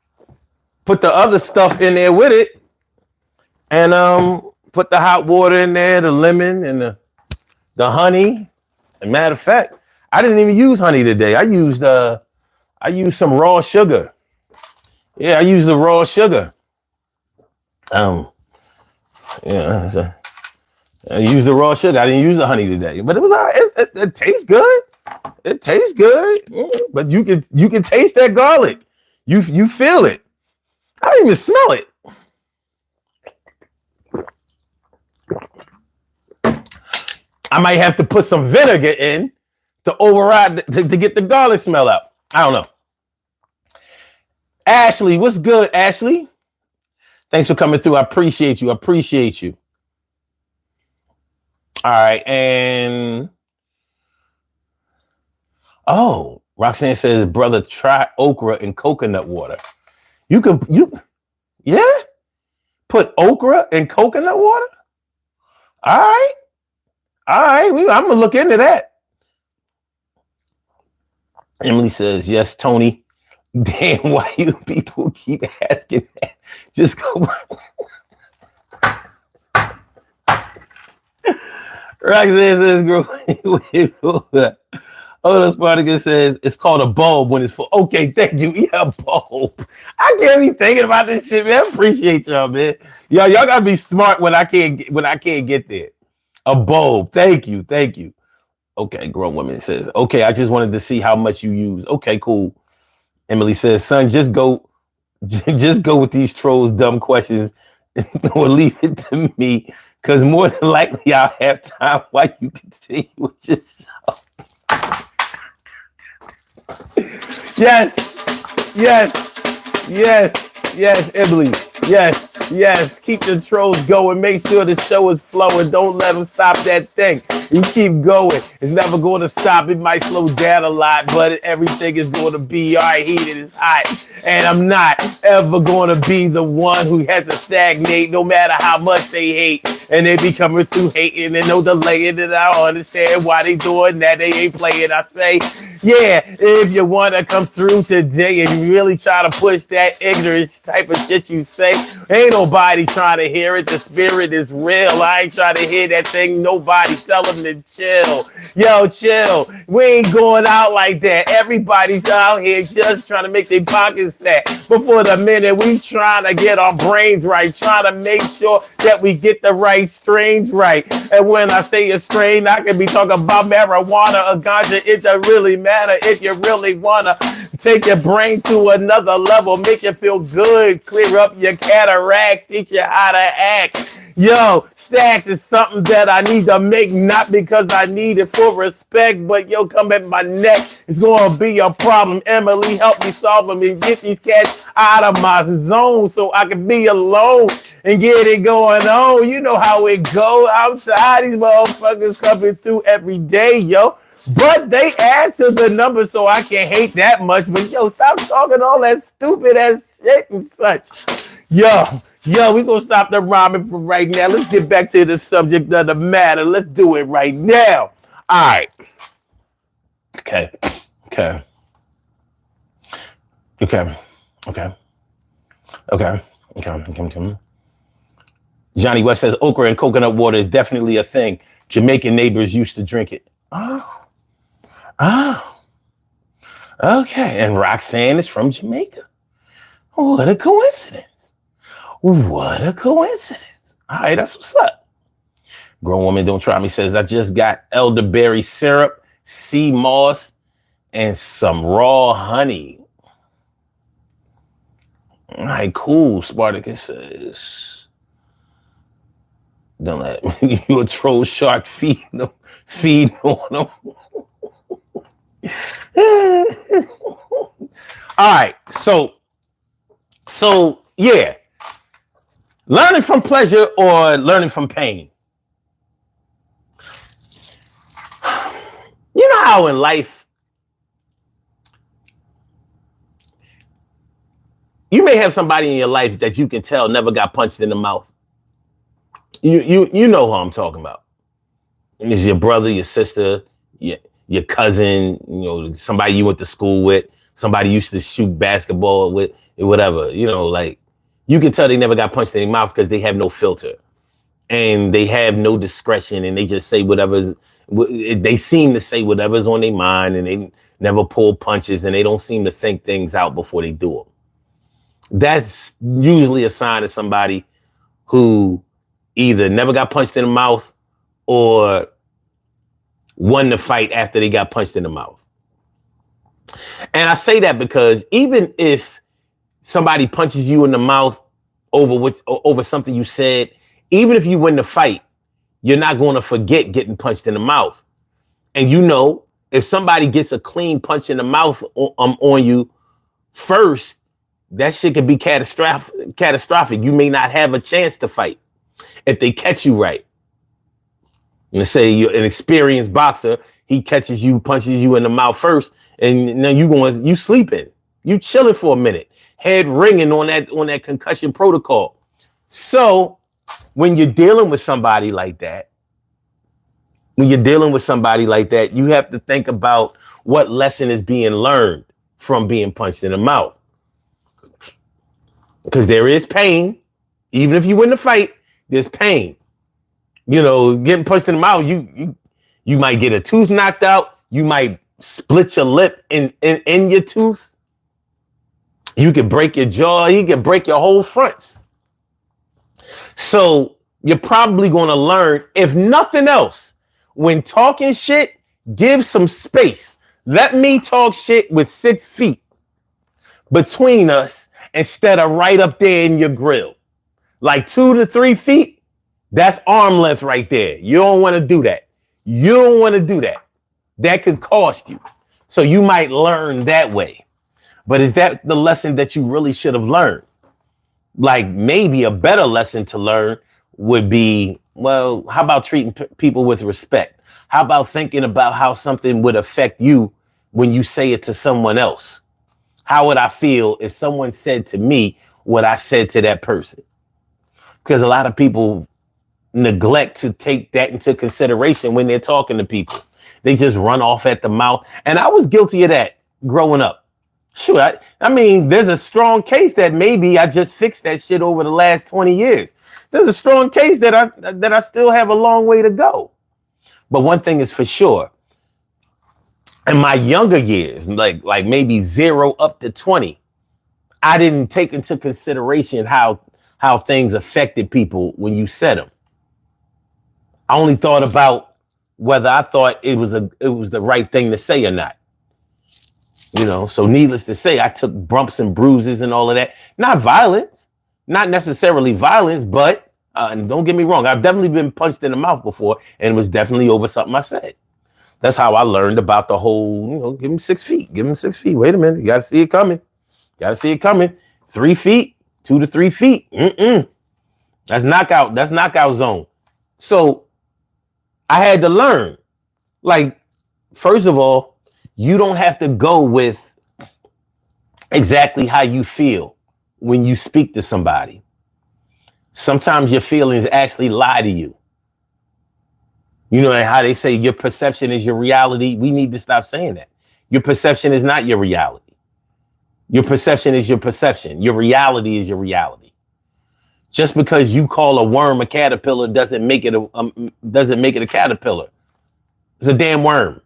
put the other stuff in there with it, and put the hot water in there, the lemon and the honey. And matter of fact, I didn't even use honey today. I used some raw sugar. Yeah, I used the raw sugar. So I used the raw sugar. I didn't use the honey today, but it was all right. It tastes good. It tastes good, but you can taste that garlic. You feel it. I didn't even smell it. I might have to put some vinegar in to override to get the garlic smell out. I don't know. Ashley, what's good, Ashley? Thanks for coming through. I appreciate you. All right, and Roxanne says, brother, try okra and coconut water. Yeah? Put okra and coconut water? All right. I'm gonna look into that. Emily says, yes, Tony. Damn, why you people keep asking that? Just go. Roxanne says, Spartacus says, it's called a bulb when it's full. Okay, thank you. Yeah, bulb. I can't be thinking about this shit, man. I appreciate y'all, man. Y'all gotta be smart when I can't get there. A bulb. Thank you. Okay, grown woman says, okay, I just wanted to see how much you use. Okay, cool. Emily says, son, just go with these trolls' dumb questions or leave it to me, because more than likely I'll have time while you continue with your show. Yes, Emily. Yes. Keep the trolls going. Make sure the show is flowing. Don't let them stop that thing. You keep going. It's never going to stop. It might slow down a lot, but everything is going to be all right. Heated is hot. And I'm not ever going to be the one who has to stagnate no matter how much they hate. And they be coming through hating and no delaying, and I don't understand why they doing that. They ain't playing. I say, yeah, if you want to come through today and you really try to push that ignorance type of shit you say, ain't nobody trying to hear it. The spirit is real. I ain't trying to hear that thing. Nobody tell them to chill. Yo, chill. We ain't going out like that. Everybody's out here just trying to make their pockets fat. But for the minute, we trying to get our brains right, trying to make sure that we get the right strains right. And when I say a strain, I can be talking about marijuana or ganja. It doesn't really matter if you really want to take your brain to another level, make you feel good, clear up your cataracts, teach you how to act. Yo, stacks is something that I need to make, not because I need it for respect, but yo, come at my neck. It's going to be a problem. Emily, help me solve them and get these cats out of my zone so I can be alone and get it going on. You know how it go. I'm tired of these motherfuckers coming through every day, yo. But they add to the number, so I can't hate that much. But yo, stop talking all that stupid ass shit and such. Yo, we gonna stop the rhyming for right now. Let's get back to the subject of the matter. Let's do it right now. All right. Okay. Johnny West says okra and coconut water is definitely a thing. Jamaican neighbors used to drink it. Oh, okay. And Roxanne is from Jamaica. What a coincidence. All right, that's what's up. Grown woman don't try me says, I just got elderberry syrup, sea moss, and some raw honey. All right, cool. Spartacus says, don't let you a troll shark feed on them. All right, so yeah, learning from pleasure or learning from pain. You know how in life you may have somebody in your life that you can tell never got punched in the mouth. You know who I'm talking about. It's your brother, your sister, your cousin, you know, somebody you went to school with, somebody you used to shoot basketball with, whatever. You know, like you can tell they never got punched in their mouth because they have no filter and they have no discretion and they just say whatever's. They seem to say whatever's on their mind and they never pull punches and they don't seem to think things out before they do them. That's usually a sign of somebody who either never got punched in the mouth or won the fight after they got punched in the mouth. And I say that because even if somebody punches you in the mouth over something you said, even if you win the fight, you're not going to forget getting punched in the mouth. And you know, if somebody gets a clean punch in the mouth on you first, that shit could be catastrophic. You may not have a chance to fight if they catch you right. Let's say you're an experienced boxer, he catches you, punches you in the mouth first, and now you sleeping, you chilling for a minute, head ringing on that concussion protocol. So when you're dealing with somebody like that, you have to think about what lesson is being learned from being punched in the mouth. Because there is pain. Even if you win the fight, there's pain. You know, getting punched in the mouth, you might get a tooth knocked out. You might split your lip in your tooth. You could break your jaw. You could break your whole fronts. So you're probably going to learn, if nothing else, when talking shit, give some space. Let me talk shit with 6 feet between us instead of right up there in your grill. Like 2 to 3 feet, that's arm length right there. You don't want to do that. That could cost you. So you might learn that way. But is that the lesson that you really should have learned? Like maybe a better lesson to learn would be, well, how about treating people with respect? How about thinking about how something would affect you when you say it to someone else? How would I feel if someone said to me what I said to that person? Because a lot of people neglect to take that into consideration when they're talking to people. They just run off at the mouth. And I was guilty of that growing up. Sure, I mean, there's a strong case that maybe I just fixed that shit over the last 20 years. There's a strong case that I still have a long way to go. But one thing is for sure. In my younger years, like maybe 0 up to 20, I didn't take into consideration how things affected people when you said them. I only thought about whether I thought it was the right thing to say or not. You know, so needless to say, I took bumps and bruises and all of that. Not violence, not necessarily violence, but and don't get me wrong, I've definitely been punched in the mouth before, and it was definitely over something I said. That's how I learned about the whole, you know, give him 6 feet. Give him 6 feet. Wait a minute. You got to see it coming. 3 feet, 2 to 3 feet. That's knockout. That's knockout zone. So I had to learn. Like, first of all, you don't have to go with exactly how you feel when you speak to somebody. Sometimes your feelings actually lie to you. You know how they say your perception is your reality? We need to stop saying that. Your perception is not your reality. Your perception is your perception. Your reality is your reality. Just because you call a worm a caterpillar doesn't make it a caterpillar. It's a damn worm.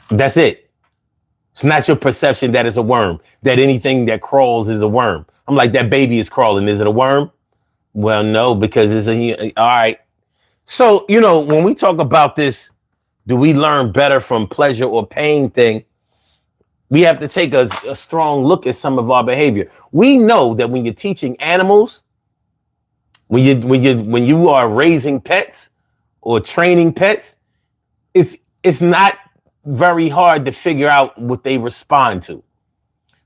That's it. It's not your perception that it's a worm, that anything that crawls is a worm. I'm like, that baby is crawling. Is it a worm? Well, no, because it's all right. So, you know, when we talk about this, do we learn better from pleasure or pain thing? we have to take a strong look at some of our behavior. We know that when you're teaching animals, when you are raising pets or training pets, it's not very hard to figure out what they respond to.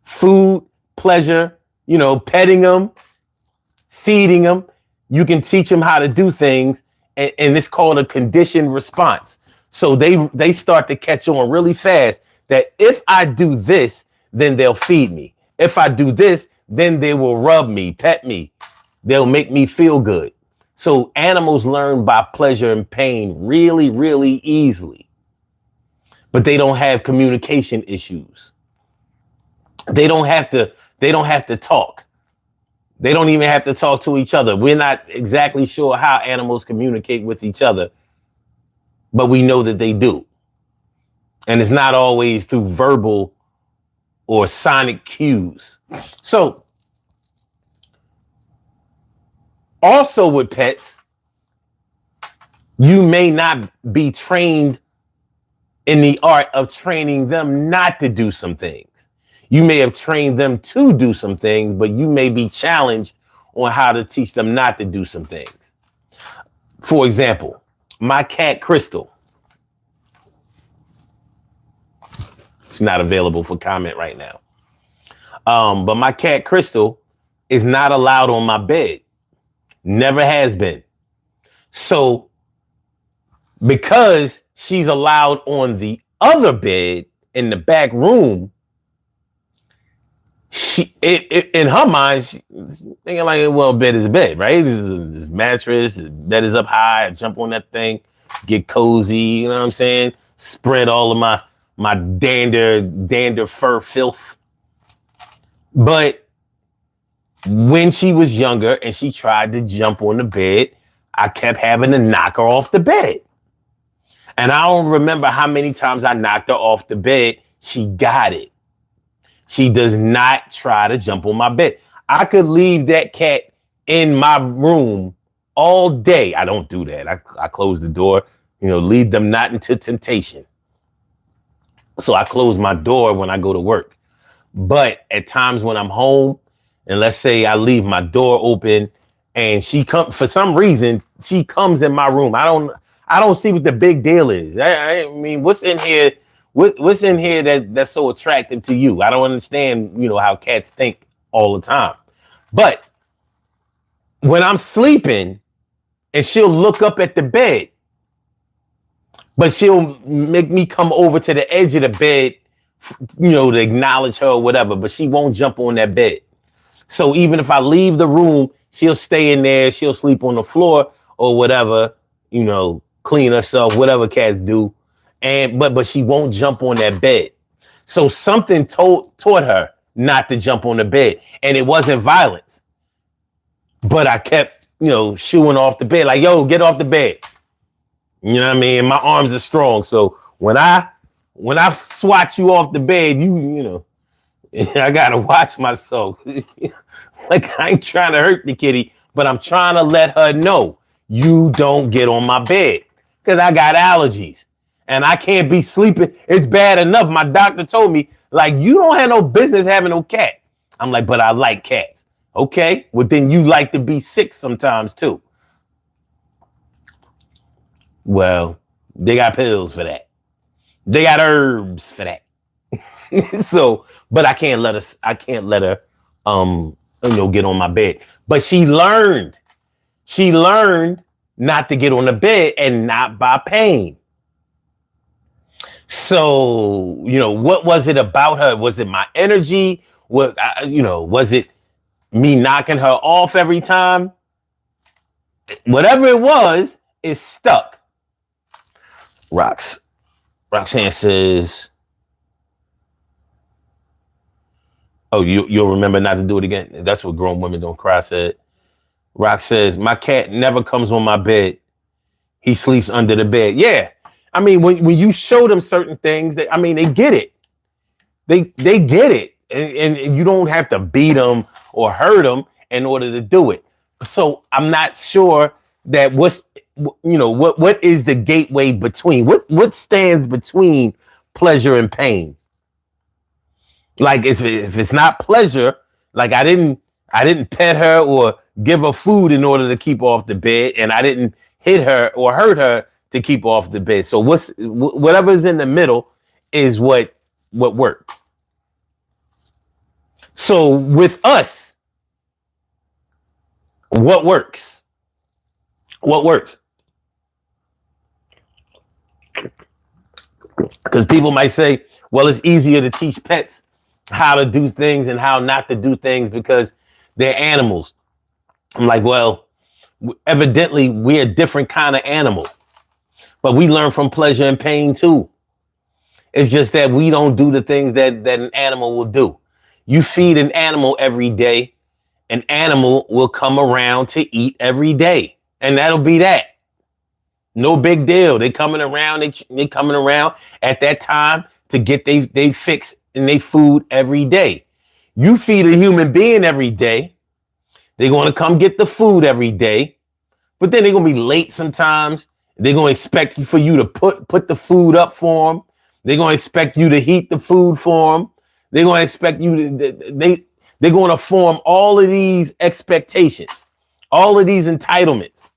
Food, pleasure, petting them, feeding them. You can teach them how to do things, and it's called a conditioned response. So they start to catch on really fast that if I do this, then they'll feed me. If I do this, then they will rub me, pet me. They'll make me feel good. So animals learn by pleasure and pain really, really easily. But they don't have communication issues. They don't have to talk. They don't even have to talk to each other. We're not exactly sure how animals communicate with each other, but we know that they do. And it's not always through verbal or sonic cues. So also with pets, you may not be trained in the art of training them not to do some things. You may have trained them to do some things, but you may be challenged on how to teach them not to do some things. For example, my cat Crystal. She's not available for comment right now. But my cat Crystal is not allowed on my bed. Never has been. So because she's allowed on the other bed in the back room, in her mind, she's thinking like, well, bed is a bed, right? This mattress, the bed is up high. I jump on that thing, get cozy. You know what I'm saying? Spread all of my dander fur filth. But when she was younger and she tried to jump on the bed, I kept having to knock her off the bed. And I don't remember how many times I knocked her off the bed. She got it. She does not try to jump on my bed. I could leave that cat in my room all day. I don't do that. I close the door, lead them not into temptation. So I close my door when I go to work. But at times when I'm home, and let's say I leave my door open and she comes, for some reason, she comes in my room. I don't see what the big deal is. I mean, what's in here? What's in here that's so attractive to you? I don't understand, how cats think all the time. But when I'm sleeping and she'll look up at the bed, but she'll make me come over to the edge of the bed, to acknowledge her or whatever, but she won't jump on that bed. So even if I leave the room, she'll stay in there. She'll sleep on the floor or whatever, clean herself, whatever cats do. But she won't jump on that bed. So something taught her not to jump on the bed. And it wasn't violence. But I kept, shooing off the bed, like, yo, get off the bed. You know what I mean? My arms are strong. So when I swat you off the bed, I gotta watch myself. Like, I ain't trying to hurt the kitty, but I'm trying to let her know you don't get on my bed because I got allergies and I can't be sleeping. It's bad enough. My doctor told me, like, you don't have no business having no cat. I'm like, but I like cats. Okay, well then you like to be sick sometimes too. Well, they got pills for that. They got herbs for that. So, but I can't let her get on my bed. But she learned not to get on the bed and not by pain. So, what was it about her? Was it my energy? Was it me knocking her off every time? Whatever it was, it stuck. Roxanne says, oh, you'll remember not to do it again. That's what Grown Women Don't Cry said. Rox says, my cat never comes on my bed. He sleeps under the bed. Yeah. I mean, when you show them certain things, they get it. They get it. And you don't have to beat them or hurt them in order to do it. So I'm not sure that what is the gateway between what stands between pleasure and pain. Like if it's not pleasure, like I didn't pet her or give her food in order to keep off the bed, and I didn't hit her or hurt her to keep off the bed. So whatever's in the middle is what works. So with us, what works? What works? Because people might say, well, it's easier to teach pets how to do things and how not to do things because they're animals. I'm like, well, evidently we're a different kind of animal, but we learn from pleasure and pain too. It's just that we don't do the things that an animal will do. You feed an animal every day, an animal will come around to eat every day, and that'll be that. No big deal. They coming around. They coming around at that time to get they fix and they food every day. You feed a human being every day, they're going to come get the food every day, but then they're going to be late sometimes. They're going to expect for you to put the food up for them. They're going to expect you to heat the food for them. They're going to expect you to they're going to form all of these expectations, all of these entitlements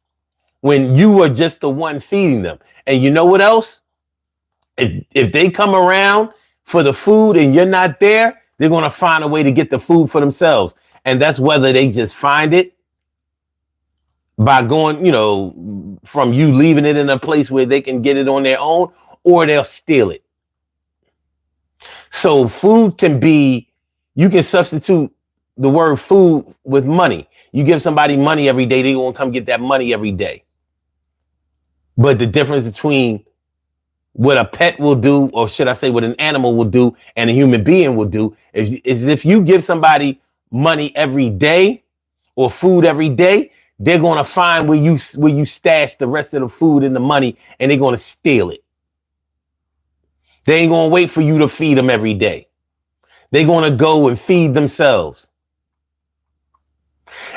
when you are just the one feeding them. And you know what else? If they come around for the food and you're not there, they're going to find a way to get the food for themselves. And that's whether they just find it by going, from you leaving it in a place where they can get it on their own, or they'll steal it. So food can be, you can substitute the word food with money. You give somebody money every day, they won't come get that money every day. But the difference between what a pet will do, or should I say what an animal will do and a human being will do, is if you give somebody money every day or food every day, they're going to find where you stash the rest of the food and the money, and they're going to steal it. They ain't going to wait for you to feed them every day. They're going to go and feed themselves.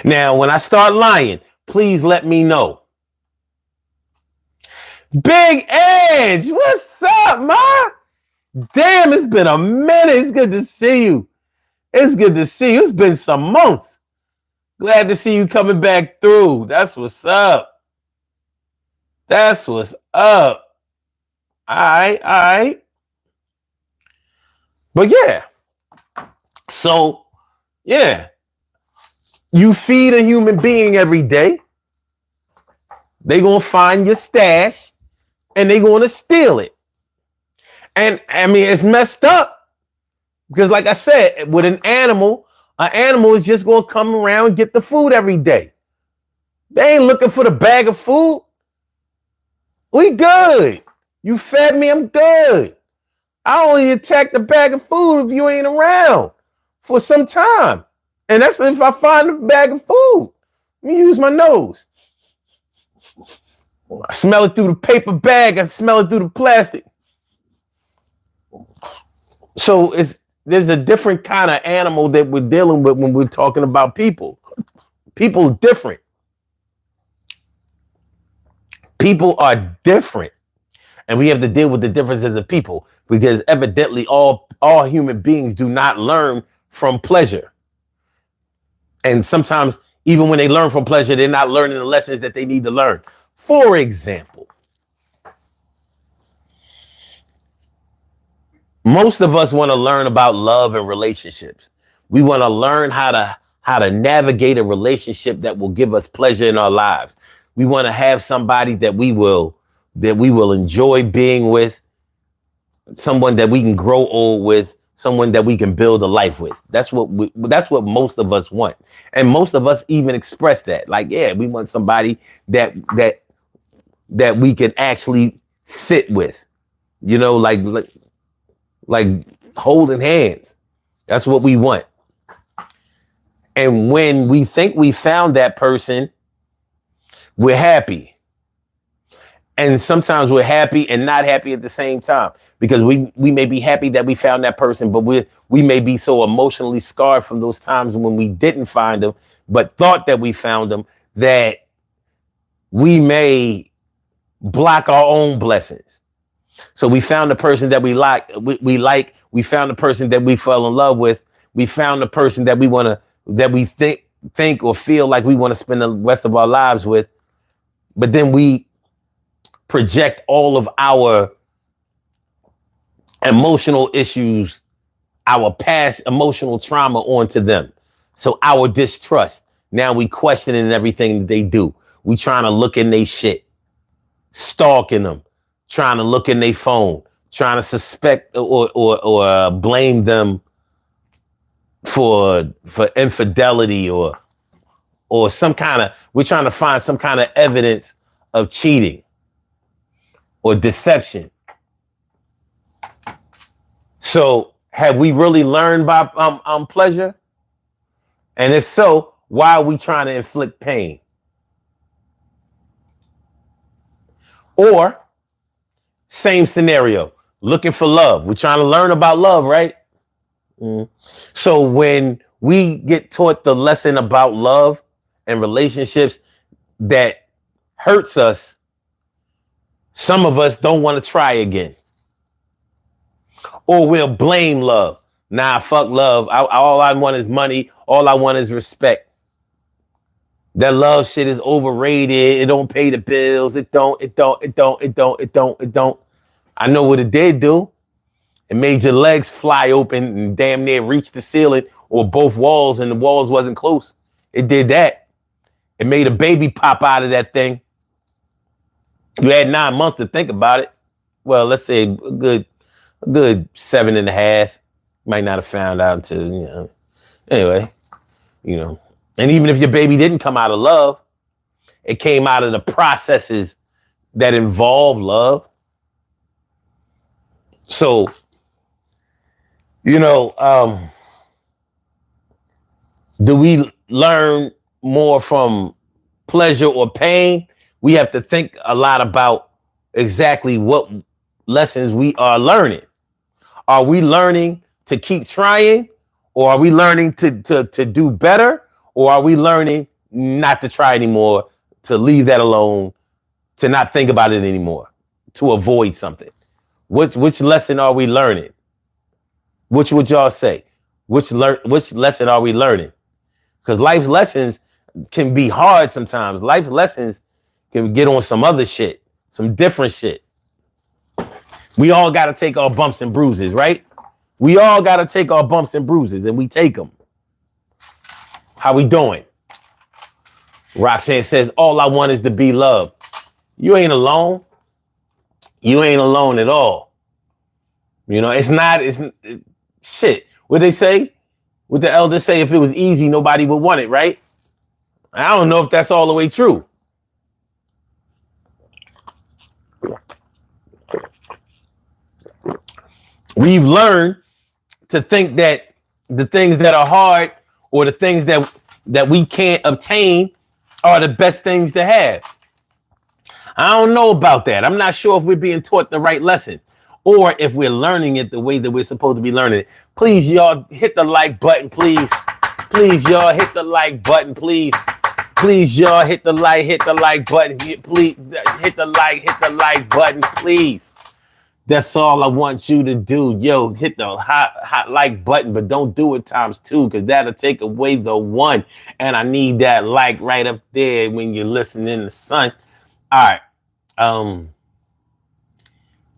Now, when I start lying, please let me know. Big Edge, what's up, ma? Damn, it's been a minute. It's good to see you. It's good to see you. It's been some months. Glad to see you coming back through. That's what's up. That's what's up. All right. But yeah. So, yeah. You feed a human being every day. They're going to find your stash and they're going to steal it. And I mean, it's messed up because, like I said, with an animal is just going to come around and get the food every day. They ain't looking for the bag of food. We good. You fed me, I'm good. I only attack the bag of food if you ain't around for some time. And that's if I find a bag of food. Let me use my nose. I smell it through the paper bag. I smell it through the plastic. So there's a different kind of animal that we're dealing with when we're talking about people. People are different. People are different. And we have to deal with the differences of people because evidently all human beings do not learn from pleasure. And sometimes even when they learn from pleasure, they're not learning the lessons that they need to learn. For example, most of us want to learn about love and relationships. We want to learn how to navigate a relationship that will give us pleasure in our lives. We want to have somebody that we will enjoy being with, someone that we can grow old with, someone that we can build a life with. That's what most of us want. And most of us even express that. Like, yeah, we want somebody that we can actually fit with, like holding hands. That's what we want. And when we think we found that person, we're happy. And sometimes we're happy and not happy at the same time because we may be happy that we found that person, but we may be so emotionally scarred from those times when we didn't find them, but thought that we found them, that we may block our own blessings. So we found the person that we like, We found the person that we fell in love with. We found the person that we think or feel like we want to spend the rest of our lives with. But then we project all of our emotional issues, our past emotional trauma onto them. So our distrust. Now we questioning everything that they do. We trying to look in their shit, stalking them, trying to look in their phone, trying to suspect or blame them for infidelity or some kind of, we're trying to find some kind of evidence of cheating or deception. So have we really learned by pleasure? And if so, why are we trying to inflict pain? Or same scenario, looking for love. We're trying to learn about love, right? So when we get taught the lesson about love and relationships that hurts us, some of us don't want to try again. Or we'll blame love. Nah, fuck love. All I want is money. All I want is respect. That love shit is overrated. It don't pay the bills. It don't. I know what it did do. It made your legs fly open and damn near reach the ceiling or both walls, and the walls wasn't close. It did that. It made a baby pop out of that thing. You had 9 months to think about it. Well, let's say a good 7.5. Might not have found out until, anyway, and even if your baby didn't come out of love, it came out of the processes that involve love. So, do we learn more from pleasure or pain? We have to think a lot about exactly what lessons we are learning. Are we learning to keep trying, or are we learning to do better, or are we learning not to try anymore, to leave that alone, to not think about it anymore, to avoid something? Which lesson are we learning? Which would y'all say? Which lesson are we learning? Because life lessons can be hard sometimes. Life lessons can get on some other shit, some different shit. We all got to take our bumps and bruises, right? We all got to take our bumps and bruises, and we take them. How we doing? Roxanne says, all I want is to be loved. You ain't alone. You ain't alone at all. It's shit. What they say? What the elders say, if it was easy, nobody would want it, right? I don't know if that's all the way true. We've learned to think that the things that are hard or the things that we can't obtain are the best things to have. I don't know about that. I'm not sure if we're being taught the right lesson or if we're learning it the way that we're supposed to be learning it. Please, y'all, hit the like button, please. Please, y'all, hit the like button, please. Please, y'all, hit the like button. Please, hit the like button, please. That's all I want you to do. Yo, hit the hot like button, but don't do it ×2 because that'll take away the 1. And I need that like right up there when you're listening to son. All right.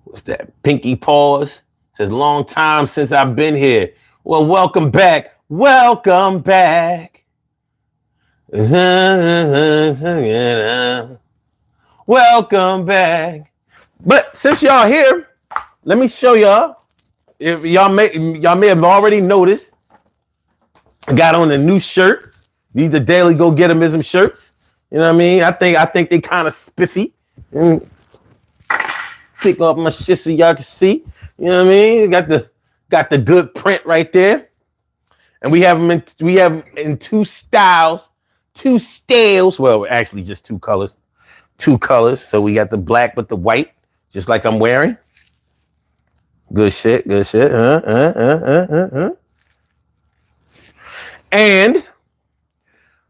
What's that? Pinky Paws says, long time since I've been here. Well, welcome back. Welcome back. Welcome back. But since y'all here, let me show y'all. If y'all may have already noticed, I got on a new shirt. These are Daily Go Get 'Emism shirts. You know what I mean? I think they kind of spiffy. Pick up my shit so y'all can see. You know what I mean? Got the good print right there. And we have them in 2 styles, 2 styles. Well, actually just 2 colors. 2 colors. So we got the black with the white, just like I'm wearing. Good shit. And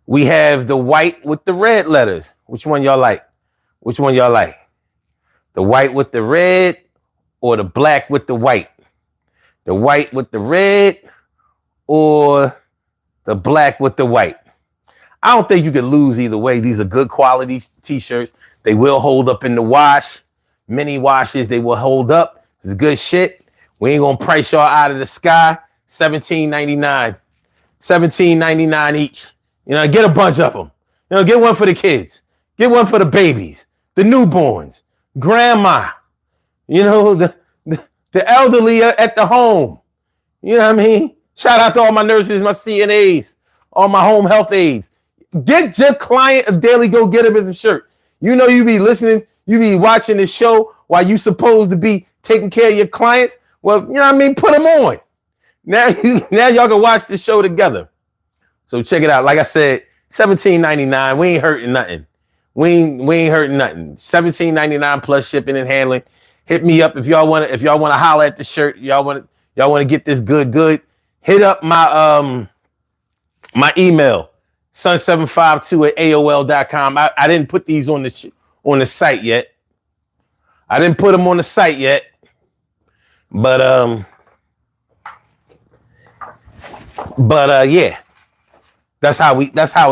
we have the white with the red letters. Which one y'all like? The white with the red or the black with the white? The white with the red or the black with the white. I don't think you could lose either way. These are good quality t-shirts. They will hold up in the wash. Many washes, they will hold up. It's good shit. We ain't gonna price y'all out of the sky. $17.99. $17.99 each. You know, get a bunch of them. You know, get one for the kids. Get one for the babies, the newborns, grandma, you know, the elderly at the home. You know what I mean? Shout out to all my nurses, my CNAs, all my home health aides. Get your client a Daily Go Getter shirt. You know, you be listening, you be watching the show while you supposed to be taking care of your clients. Well, you know what I mean? Put them on. Now y'all can watch the show together. So check it out. Like I said, $17.99. We ain't hurting nothing. We ain't hurting nothing. $17.99 plus shipping and handling. Hit me up if y'all want to holler at the shirt. Y'all want to get this good. Hit up my my email, sun752@aol.com. I didn't put these on the site yet. I didn't put them on the site yet. But yeah. That's how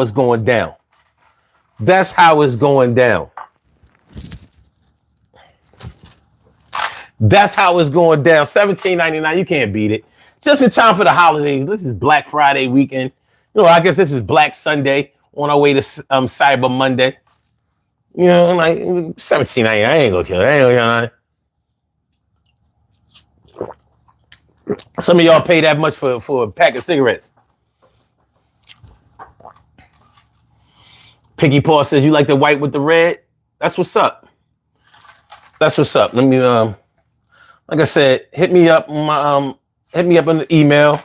it's going down. That's how it's going down. That's how it's going down. $17.99. You can't beat it. Just in time for the holidays. This is Black Friday weekend. You know, I guess this is Black Sunday on our way to Cyber Monday. You know, like $17.99. I ain't gonna kill it. I ain't gonna kill it. Some of y'all pay that much for a pack of cigarettes. Piggy Paw says you like the white with the red. That's what's up. That's what's up. Let me like I said, hit me up on the email,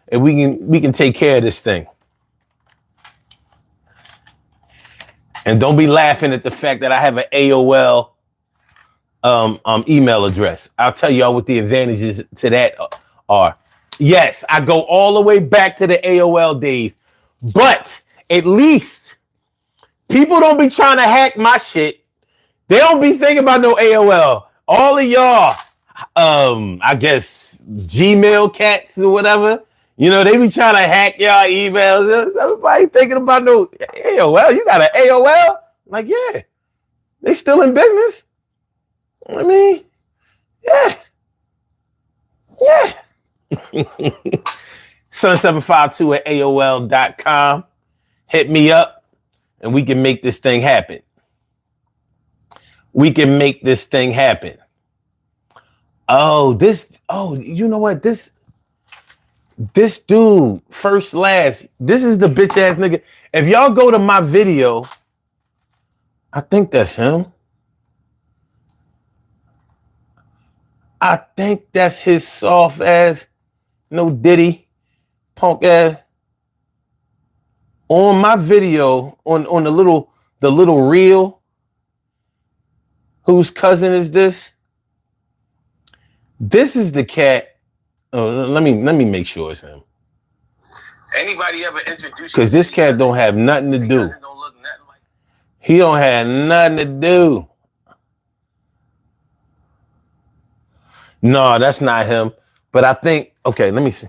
and we can take care of this thing. And don't be laughing at the fact that I have an AOL email address. I'll tell y'all what the advantages to that are. Yes, I go all the way back to the AOL days, but at least people don't be trying to hack my shit. They don't be thinking about no AOL. All of y'all, I guess Gmail cats or whatever, you know, they be trying to hack y'all emails. Everybody thinking about no AOL. You got an AOL? Like, yeah. They still in business? I mean, yeah. Yeah. sun752@aol.com. Hit me up. And we can make this thing happen. We can make this thing happen. You know what? This dude, first last, this is the bitch ass nigga. If y'all go to my video, I think that's him. I think that's his soft ass, no Diddy, punk ass. On my video, on the little reel, whose cousin is this? This is the cat. Oh, let me make sure it's him. Anybody ever introduced? Because this cat don't have nothing to do. He don't have nothing to do. No, that's not him. But I think, okay, let me see.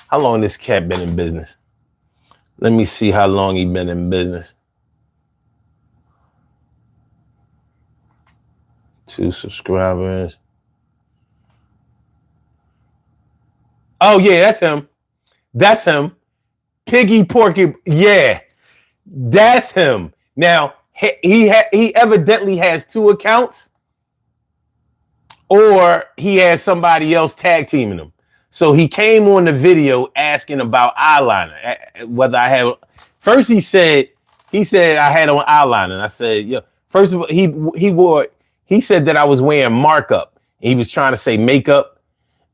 How long this cat been in business? Let me see how long he been in business. 2 subscribers. Oh yeah, that's him. That's him. Piggy Porky. Yeah, that's him. Now he evidently has 2 accounts, or he has somebody else tag teaming him. So he came on the video asking about eyeliner. Whether I had, first he said I had on eyeliner. And I said, yeah. First of all, he said that I was wearing markup. He was trying to say makeup.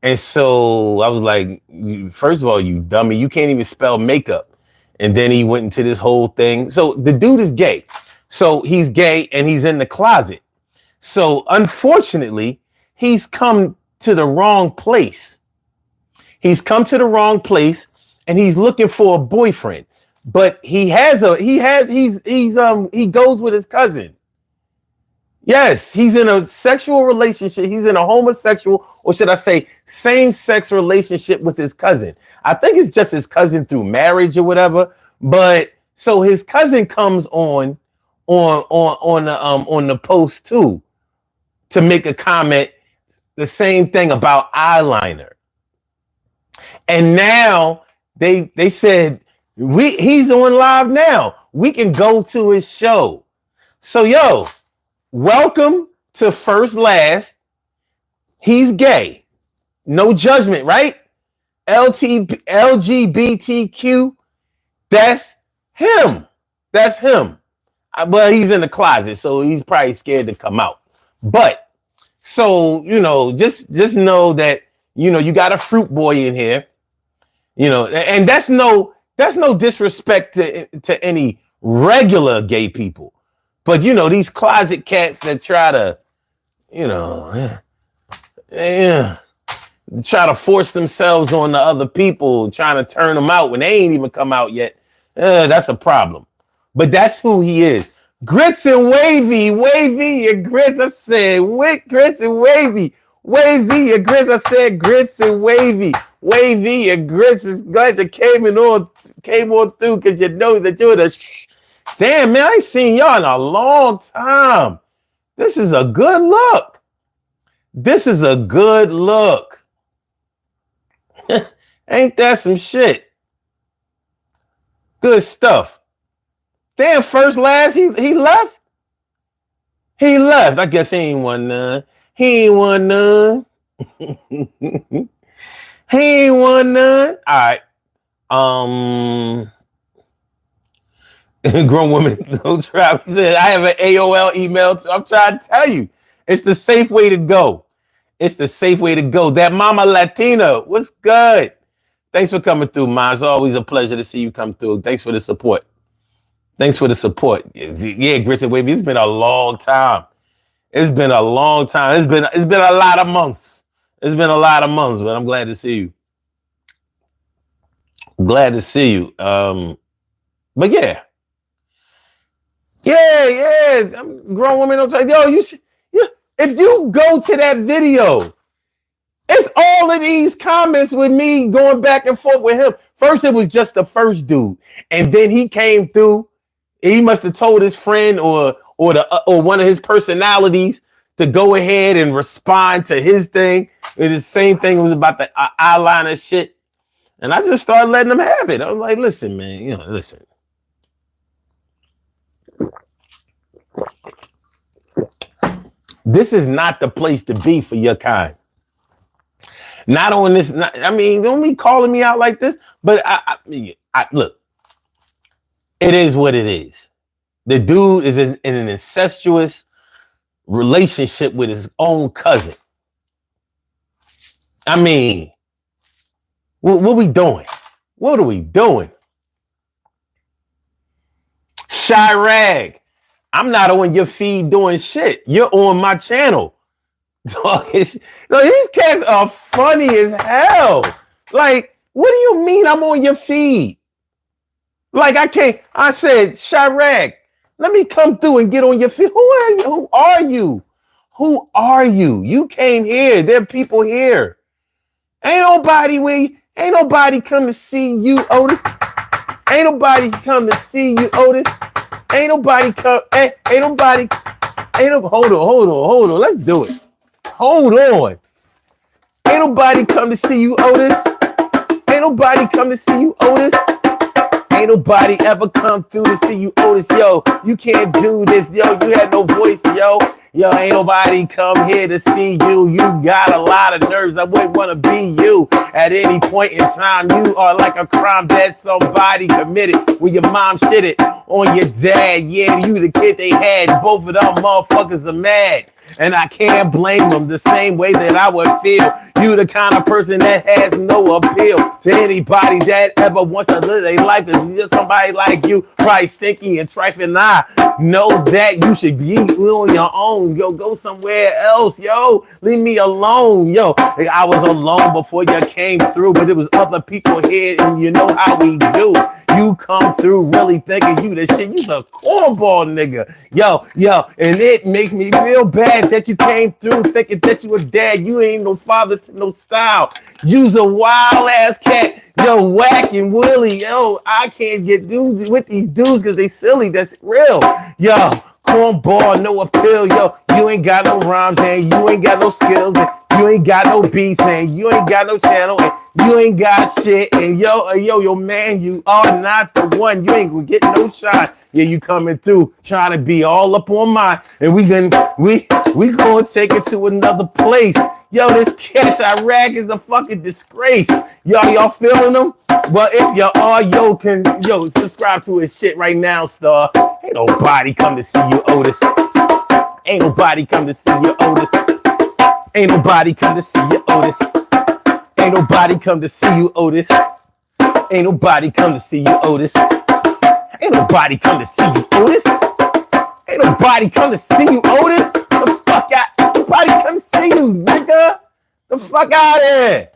And so I was like, first of all, you dummy, you can't even spell makeup. And then he went into this whole thing. So the dude is gay. So he's gay and he's in the closet. So unfortunately, he's come to the wrong place. He's come to the wrong place and he's looking for a boyfriend. But he goes with his cousin. Yes, he's in a sexual relationship. He's in a homosexual, or should I say, same-sex relationship with his cousin. I think it's just his cousin through marriage or whatever. But so his cousin comes on the post too to make a comment, the same thing about eyeliner. And now they said he's on live now. We can go to his show. So yo. Welcome to First Last. He's gay. No judgment, right? LGBTQ. That's him. That's him. Well, he's in the closet, so he's probably scared to come out. But so, just know that, you got a fruit boy in here, and that's no disrespect to any regular gay people. But these closet cats that try to, try to force themselves on the other people, trying to turn them out when they ain't even come out yet. That's a problem. But that's who he is. Grits and wavy your grits. I said grits and wavy your grits. I said grits and wavy your grits. It's glad you came on through because you know that you're the. Damn, man, I ain't seen y'all in a long time. This is a good look. Ain't that some shit? Good stuff. Damn, First Last, he left? He left. I guess he ain't won none. He ain't won none. All right. Grown woman, don't try. He said, I have an AOL email too. I'm trying to tell you, it's the safe way to go. That Mama Latina, what's good? Thanks for coming through, Ma. It's always a pleasure to see you come through. Thanks for the support. Yeah, Grits and Wavy, it's been a long time. It's been a lot of months. But I'm glad to see you. But yeah. Yeah. Grown women don't tell yo. If you go to that video, it's all of these comments with me going back and forth with him. First, it was just the first dude, and then he came through. He must have told his friend or one of his personalities to go ahead and respond to his thing. And the same thing was about the eyeliner shit, and I just started letting him have it. I was like, listen, man, listen. This is not the place to be for your kind. Not on this. Don't be calling me out like this. But I look. It is what it is. The dude is in an incestuous relationship with his own cousin. What we doing? What are we doing? Chirag. I'm not on your feed doing shit. You're on my channel. These cats are funny as hell. Like, what do you mean I'm on your feed? Like, I said, Chirag, let me come through and get on your feed. Who are you? You came here. There are people here. Ain't nobody come to see you, Otis. Ain't nobody come to see you, Otis. Hold on. Let's do it. Hold on. Ain't nobody come to see you, Otis. Ain't nobody ever come through to see you, Otis. Yo, you can't do this. Yo, you had no voice, yo. Ain't nobody come here to see you. You got a lot of nerves. I wouldn't want to be you at any point in time. You are like a crime that somebody committed when your mom shitted on your dad. Yeah, you the kid they had. Both of them motherfuckers are mad. And I can't blame them the same way that I would feel. You the kind of person that has no appeal to anybody that ever wants to live their life. Is just somebody like you, probably stinky and trifling. I know that you should be on your own. Yo, go somewhere else. Yo, leave me alone. Yo, I was alone before you came through, but it was other people here, and you know how we do. You come through really thinking you the shit. You's a cornball nigga. Yo, and it makes me feel bad that you came through thinking that you a dad. You ain't no father to no style. You's a wild ass cat. Yo, Whack and Willie. Yo, I can't get dudes with these dudes because they silly. That's real. Yo, cornball, no appeal. Yo, you ain't got no rhymes and you ain't got no skills and you ain't got no beats and you ain't got no channel and you ain't got shit. And yo, man, you are not the one. You ain't gonna get no shot. Yeah, you coming through trying to be all up on mine, and we gonna take it to another place. Yo, this Cash Iraq is a fucking disgrace. Y'all feeling them? Well, if you are, yo, subscribe to his shit right now, star. Ain't nobody come to see you, Otis. Ain't nobody come to see you, Otis. Ain't nobody come to see you, Otis. Ain't nobody come to see you, Otis. Ain't nobody come to see you, Otis. Ain't nobody come to see you, Otis. Ain't nobody come to see you, Otis. The fuck out. Nobody come to see you, nigga. The fuck out of here.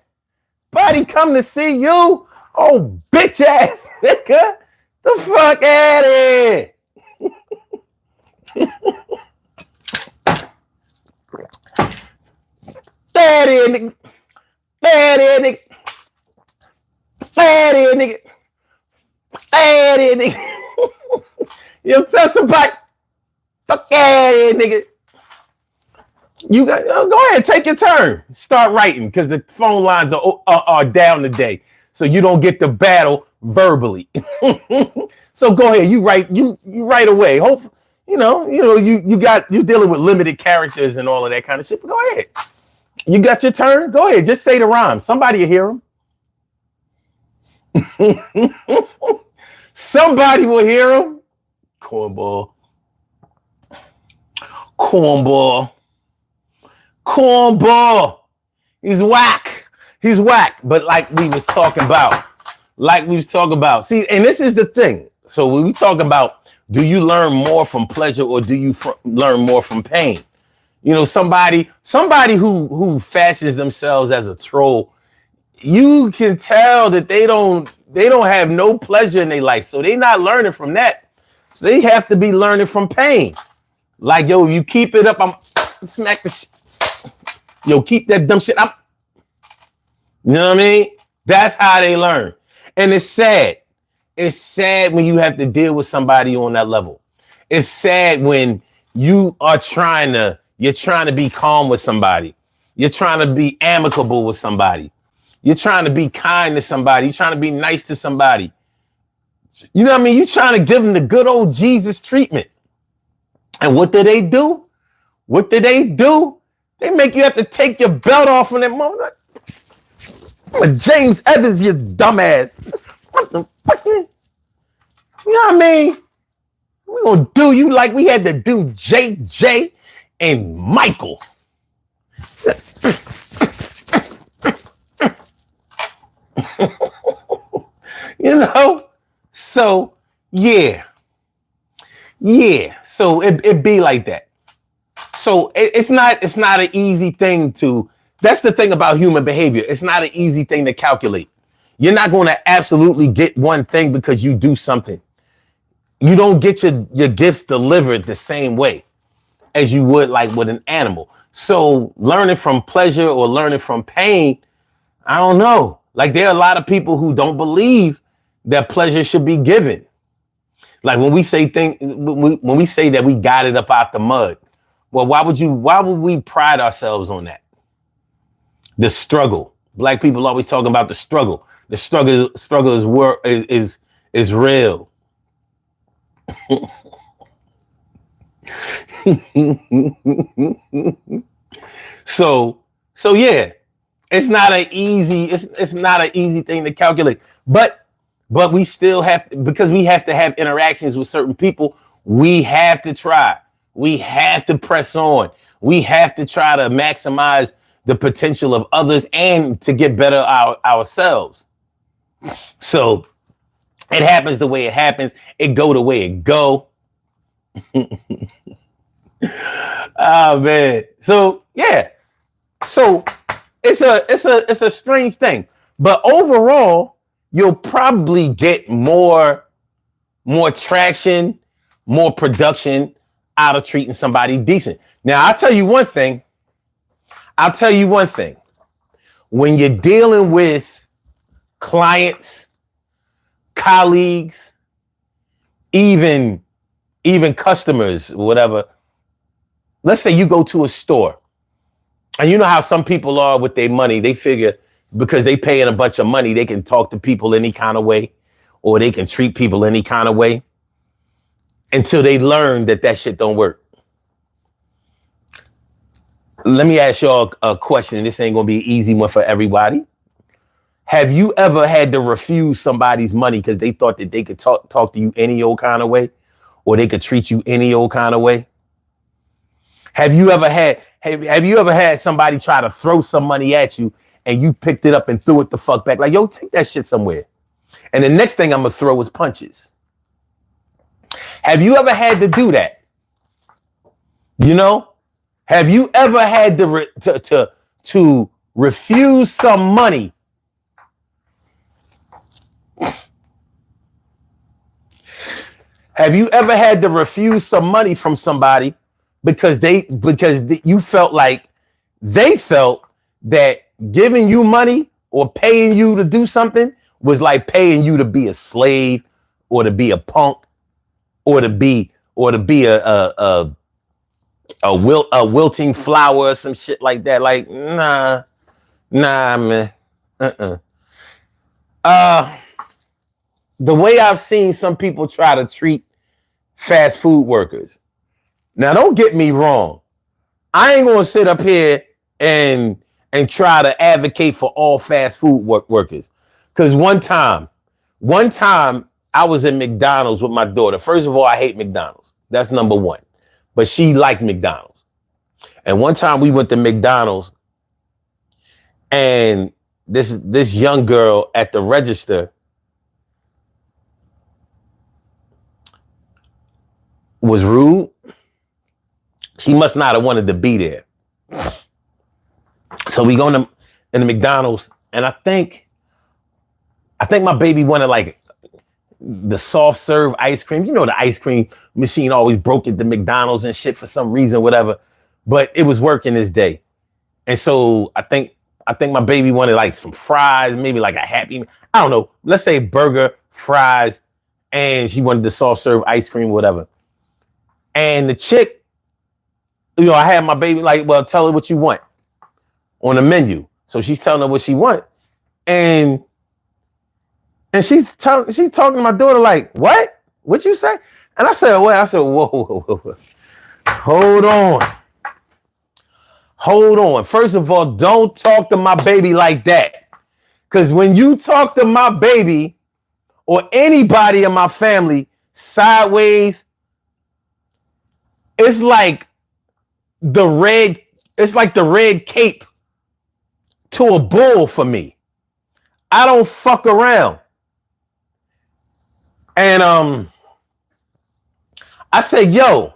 Nobody come to see you. Oh, bitch ass nigga. The fuck out of here. There it is, nigga. There it is, nigga. There it is, nigga. There it is, nigga. You tell somebody. Fuck out of here, nigga. You got go ahead, take your turn. Start writing because the phone lines are down today, so you don't get the battle verbally. So go ahead, you write away. Hope you you're dealing with limited characters and all of that kind of shit. But go ahead, you got your turn. Go ahead, just say the rhyme. Somebody will hear them. Somebody will hear them. Cornball. He's whack. But like we was talking about. See, and this is the thing. So when we talk about, do you learn more from pleasure or do you learn more from pain? You know, somebody who fashions themselves as a troll, you can tell that they don't have no pleasure in their life. So they're not learning from that. So they have to be learning from pain. Like, yo, you keep it up, I'm smack the shit. Yo, keep that dumb shit up. You know what I mean? That's how they learn. And it's sad. It's sad when you have to deal with somebody on that level. It's sad when you're trying to be calm with somebody. You're trying to be amicable with somebody. You're trying to be kind to somebody. You're trying to be nice to somebody. You know what I mean? You're trying to give them the good old Jesus treatment. And what do? They make you have to take your belt off on that moment. I'm a James Evans, you dumbass. What the fuck? You know what I mean? We're gonna do you like we had to do JJ and Michael. You know? So yeah. So it be like that. So it's not an easy thing to. That's the thing about human behavior. It's not an easy thing to calculate. You're not going to absolutely get one thing because you do something. You don't get your gifts delivered the same way as you would like with an animal. So learning from pleasure or learning from pain, I don't know. Like there are a lot of people who don't believe that pleasure should be given. Like when we say when we say that we got it up out the mud. Well, why would we pride ourselves on that? The struggle. Black people always talk about the struggle. The struggle is real. So yeah, it's not an easy thing to calculate. But we still have to, because we have to have interactions with certain people. We have to try. We have to press on. We have to try to maximize the potential of others and to get better ourselves. So it happens the way it happens. It go the way it go. Oh man. So yeah. So it's a strange thing. But overall, you'll probably get more more traction, more production out of treating somebody decent. Now, I'll tell you one thing. When you're dealing with clients, colleagues, even customers, whatever. Let's say you go to a store, and you know how some people are with their money. They figure because they paying a bunch of money, they can talk to people any kind of way, or they can treat people any kind of way, until they learn that shit don't work. Let me ask y'all a question. This ain't gonna be an easy one for everybody. Have you ever had to refuse somebody's money because they thought that they could talk to you any old kind of way, or they could treat you any old kind of way? Have you ever had somebody try to throw some money at you and you picked it up and threw it the fuck back? Like, yo, take that shit somewhere. And the next thing I'm gonna throw is punches. Have you ever had to do that? You know? Have you ever had to refuse some money? Have you ever had to refuse some money from somebody because you felt like they felt that giving you money or paying you to do something was like paying you to be a slave, or to be a punk, or to be a wilting flower or some shit like that? Like, nah, man. The way I've seen some people try to treat fast food workers. Now, don't get me wrong. I ain't gonna sit up here and try to advocate for all fast food workers. Because one time I was in McDonald's with my daughter. First of all, I hate McDonald's. That's number one. But she liked McDonald's. And one time we went to McDonald's, and this young girl at the register was rude. She must not have wanted to be there. So we go in the McDonald's, and I think my baby wanted like the soft serve ice cream. You know, the ice cream machine always broke at the McDonald's and shit for some reason, whatever. But it was working this day. And so I think my baby wanted like some fries, maybe like a Happy, I don't know, let's say burger, fries, and she wanted the soft serve ice cream, whatever. And the chick, you know, I had my baby like, well, tell her what you want on the menu. So she's telling her what she wants. And she's talking to my daughter like, what? What you say? And I said, whoa. Hold on. First of all, don't talk to my baby like that. Because when you talk to my baby or anybody in my family sideways, it's like the red cape to a bull for me. I don't fuck around. And I said, yo,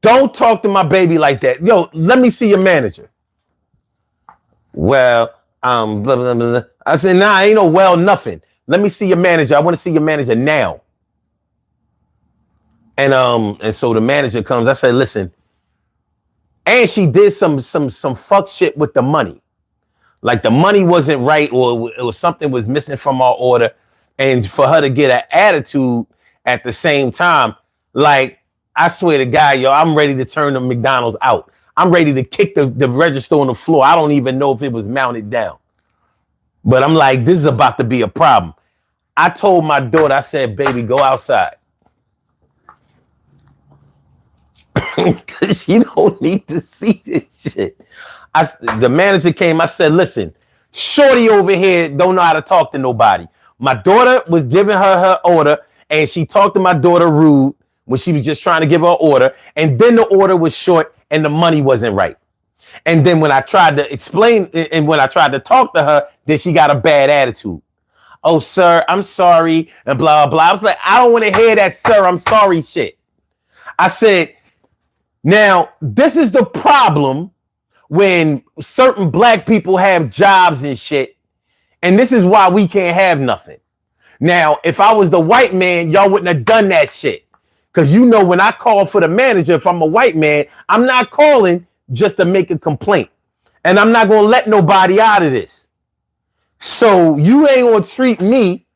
don't talk to my baby like that. Yo, let me see your manager. Well, blah, blah, blah. I said, nah, ain't no well, nothing. Let me see your manager. I want to see your manager now. And so the manager comes. I said, listen. And she did some fuck shit with the money. Like the money wasn't right, or something was missing from our order. And for her to get an attitude at the same time, like, I swear to God, yo, I'm ready to turn the McDonald's out. I'm ready to kick the register on the floor. I don't even know if it was mounted down. But I'm like, this is about to be a problem. I told my daughter, I said, baby, go outside. Because she don't need to see this shit. The manager came. I said, listen, shorty over here don't know how to talk to nobody. My daughter was giving her order, and she talked to my daughter rude when she was just trying to give her order. And then the order was short and the money wasn't right. And then when I tried to explain and when I tried to talk to her, then she got a bad attitude. Oh, sir, I'm sorry, and blah, blah. I was like, I don't want to hear that, sir, I'm sorry shit. I said, now, this is the problem when certain black people have jobs and shit. And this is why we can't have nothing. Now, if I was the white man, y'all wouldn't have done that shit. Because you know, when I call for the manager, if I'm a white man, I'm not calling just to make a complaint. And I'm not going to let nobody out of this. So you ain't going to treat me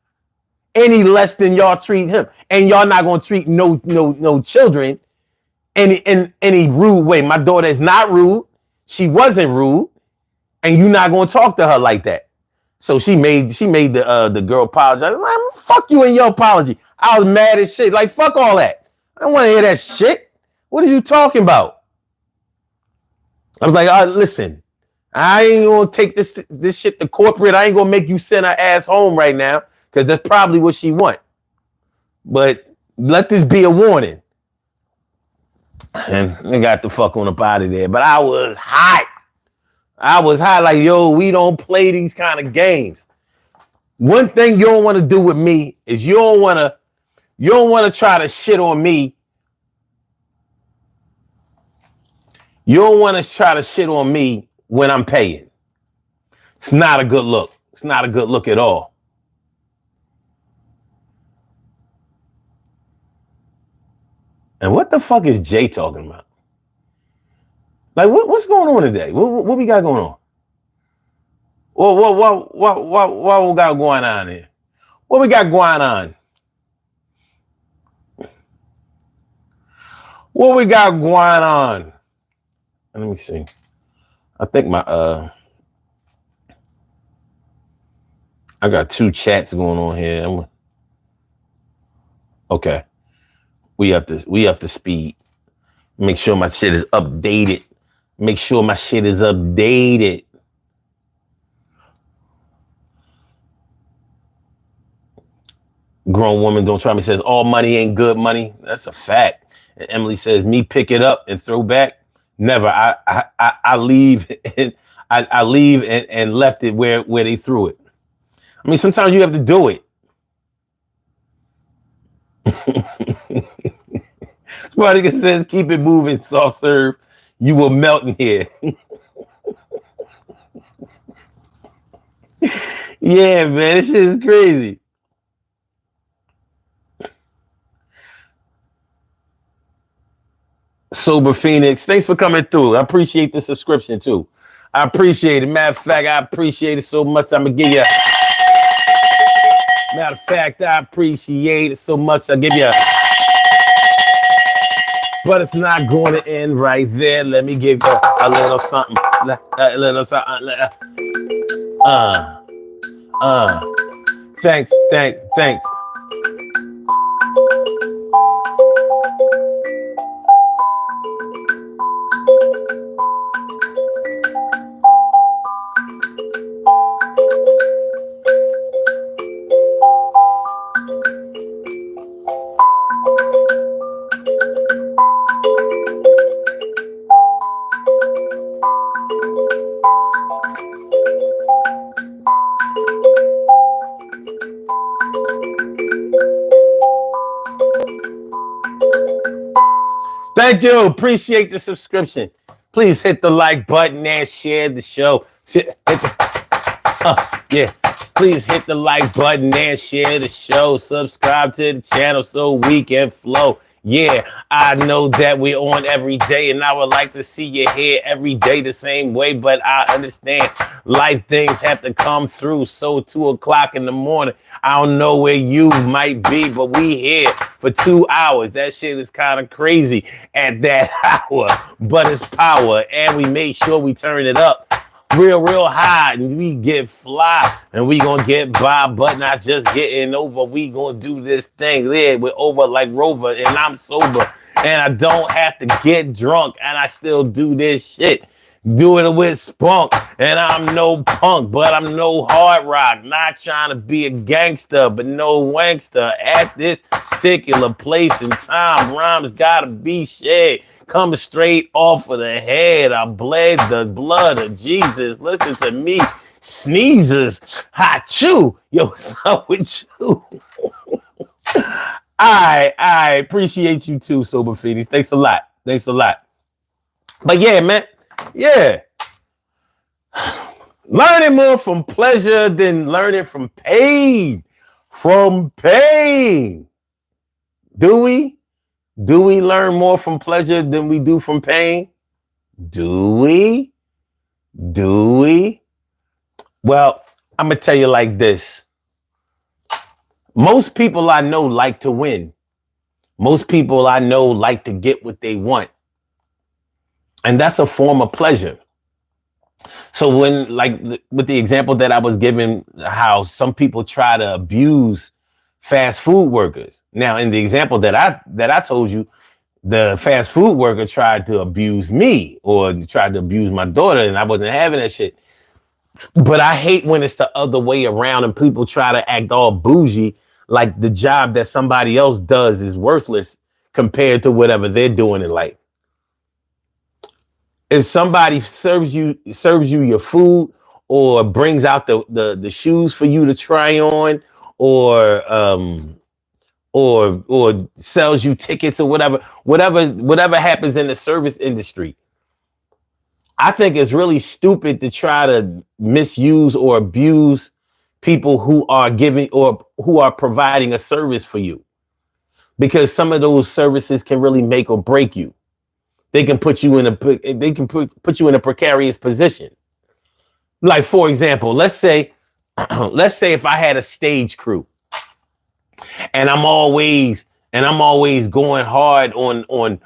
any less than y'all treat him. And y'all not going to treat no children in any rude way. My daughter is not rude. She wasn't rude. And you're not going to talk to her like that. So she made the girl apologize. I'm like, fuck you and your apology. I was mad as shit. Like, fuck all that. I don't want to hear that shit. What are you talking about? I was like, listen, I ain't gonna take this shit to corporate. I ain't gonna make you send her ass home right now, because that's probably what she want. But let this be a warning. And they got the fuck on up out of there. But I was hot. Like, yo, we don't play these kind of games. One thing you don't want to do with me is you don't want to try to shit on me. You don't want to try to shit on me when I'm paying. It's not a good look. It's not a good look at all. And what the fuck is Jay talking about? Like, what's going on today? What we got going on? What we got going on here? What we got going on? What we got going on? Let me see. I think I got two chats going on here. Okay. We up to speed. Make sure my shit is updated. Grown woman don't try me says all money ain't good money. That's a fact. And Emily says me pick it up and throw back. Never. I leave and I leave and left it where they threw it. I mean, sometimes you have to do it. Somebody says keep it moving, soft serve. You will melt in here. Yeah, man, this shit is crazy. Sober Phoenix, thanks for coming through. I appreciate the subscription too. I appreciate it. Matter of fact, I appreciate it so much. I'm gonna give you. Matter of fact, I appreciate it so much. I'll give you. But it's not going to end right there. Let me give you a little something. A little something. Thanks. Thank you. Appreciate the subscription. Please hit the like button and share the show. Yeah. Please hit the like button and share the show. Subscribe to the channel so we can flow. Yeah, I know that we're on every day, and I would like to see you here every day the same way, but I understand life things have to come through. So 2 o'clock in the morning, I don't know where you might be, but we here for 2 hours. That shit is kind of crazy at that hour, but it's power, and we made sure we turn it up real high, and we get fly, and we gonna get by, but not just getting over. We gonna do this thing. Yeah, we're over like Rover, and I'm sober, and I don't have to get drunk, and I still do this shit. Doing it with spunk, and I'm no punk, but I'm no hard rock. Not trying to be a gangster, but no wankster. At this particular place and time, rhymes gotta be shared. Coming straight off of the head. I bled the blood of Jesus. Listen to me. Sneezes. Hot chew. Yo, what's up with you? I appreciate you too, Sober Feedies. Thanks a lot. But yeah, man. Yeah. Learning more from pleasure than learning from pain. from pain. Do we? Do we learn more from pleasure than we do from pain? Do we? Do we? Well, I'm going to tell you like this. Most people I know like to win. Most people I know like to get what they want. And that's a form of pleasure. So when, like with the example that I was giving, how some people try to abuse fast food workers. Now, in the example that I told you, the fast food worker tried to abuse me or tried to abuse my daughter, and I wasn't having that shit. But I hate when it's the other way around and people try to act all bougie, like the job that somebody else does is worthless compared to whatever they're doing in life. If somebody serves you your food or brings out the shoes for you to try on, or sells you tickets or whatever happens in the service industry, I think it's really stupid to try to misuse or abuse people who are giving or who are providing a service for you, because some of those services can really make or break you. They can put you in a precarious position. Like, for example, let's say if I had a stage crew and I'm always going hard on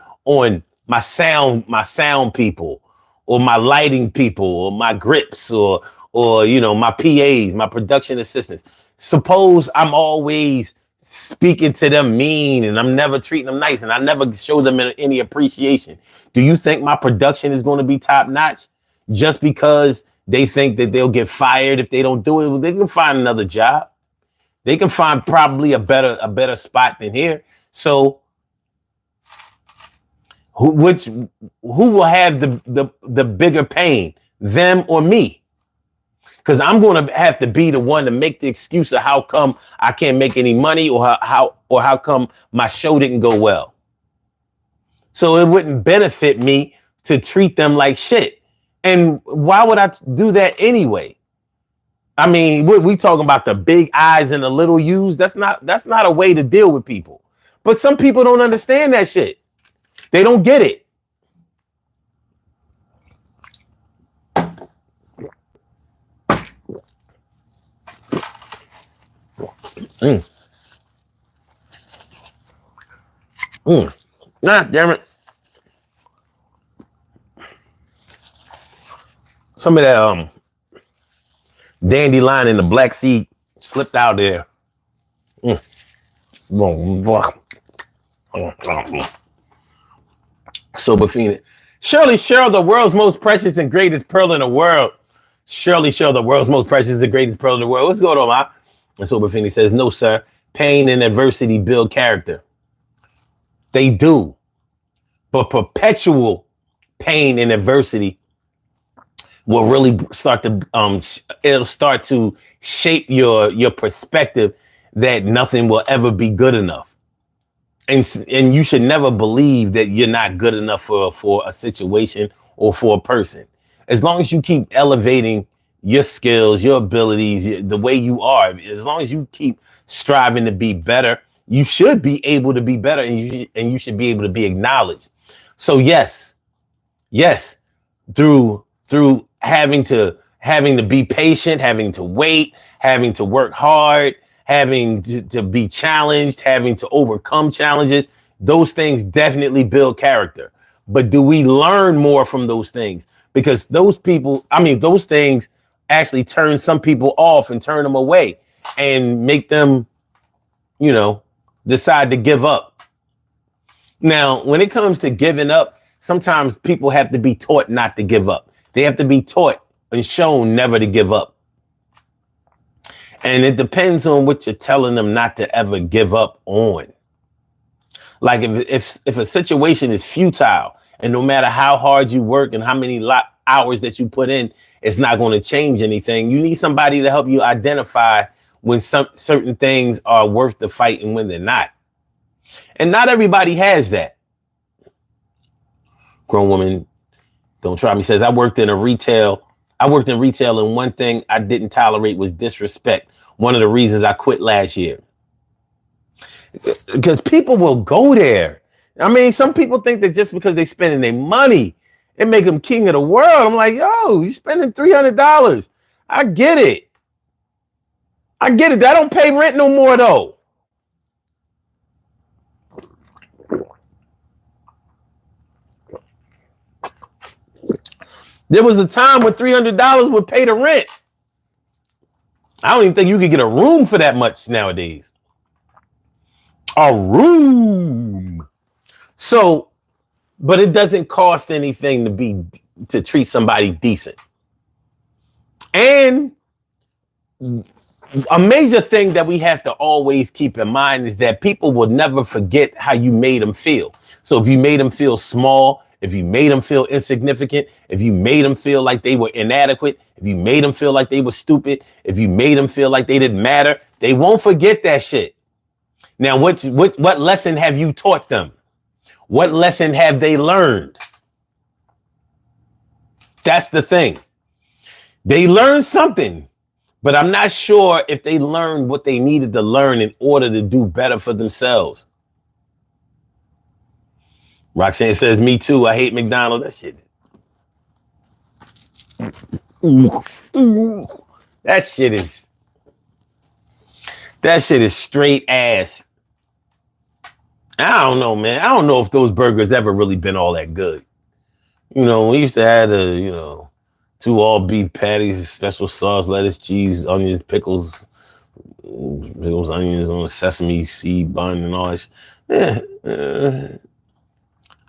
my sound people, or my lighting people, or my grips, or my PAs, my production assistants. Suppose I'm always speaking to them mean and I'm never treating them nice and I never show them any appreciation. Do you think my production is going to be top notch just because they think that they'll get fired if they don't do it? Well, they can find another job. They can find probably a better spot than here. So who will have the bigger pain, them or me? Because I'm going to have to be the one to make the excuse of how come I can't make any money, or how come my show didn't go well. So it wouldn't benefit me to treat them like shit. And why would I do that anyway? I mean, we talking about the big I's and the little U's. That's not a way to deal with people. But some people don't understand that shit. They don't get it. Nah, damn it. Some of that dandelion in the black seed slipped out there. Sober Phoenix. Surely, Cheryl, the world's most precious and greatest pearl in the world. Surely, Cheryl, the world's most precious and greatest pearl in the world. What's going on, ma? And Sober Phoenix says, no, sir. Pain and adversity build character. They do. But perpetual pain and adversity will really start to it'll start to shape your perspective that nothing will ever be good enough. And you should never believe that you're not good enough for a situation or for a person. As long as you keep elevating your skills, your abilities, the way you are, as long as you keep striving to be better, you should be able to be better, and you should be able to be acknowledged. So yes, through having to be patient, having to wait, having to work hard, having to be challenged, having to overcome challenges, those things definitely build character. But do we learn more from those things? Because those things actually turn some people off and turn them away and make them, decide to give up. Now, when it comes to giving up, sometimes people have to be taught not to give up. They have to be taught and shown never to give up. And it depends on what you're telling them not to ever give up on. Like if a situation is futile, and no matter how hard you work and how many hours that you put in, it's not going to change anything. You need somebody to help you identify when certain things are worth the fight and when they're not. And not everybody has that. Grown woman, don't try me, says, I worked in retail, and one thing I didn't tolerate was disrespect. one of the reasons I quit last year. Because people will go there. I mean, some people think that just because they're spending their money, it make them king of the world. I'm like, yo, you spending $300. I get it. I get it. That don't pay rent no more, though. There was a time when $300 would pay the rent. I don't even think you could get a room for that much nowadays. A room. So, but it doesn't cost anything to treat somebody decent. And a major thing that we have to always keep in mind is that people will never forget how you made them feel. So if you made them feel small, if you made them feel insignificant, if you made them feel like they were inadequate, if you made them feel like they were stupid, if you made them feel like they didn't matter, they won't forget that shit. Now, what lesson have you taught them? What lesson have they learned? That's the thing. They learned something, but I'm not sure if they learned what they needed to learn in order to do better for themselves. Roxanne says, me too. I hate McDonald's. That shit. That shit is straight ass. I don't know, man. I don't know if those burgers ever really been all that good. You know, we used to have two all beef patties, special sauce, lettuce, cheese, onions, pickles, onions on a sesame seed bun and all that. Yeah.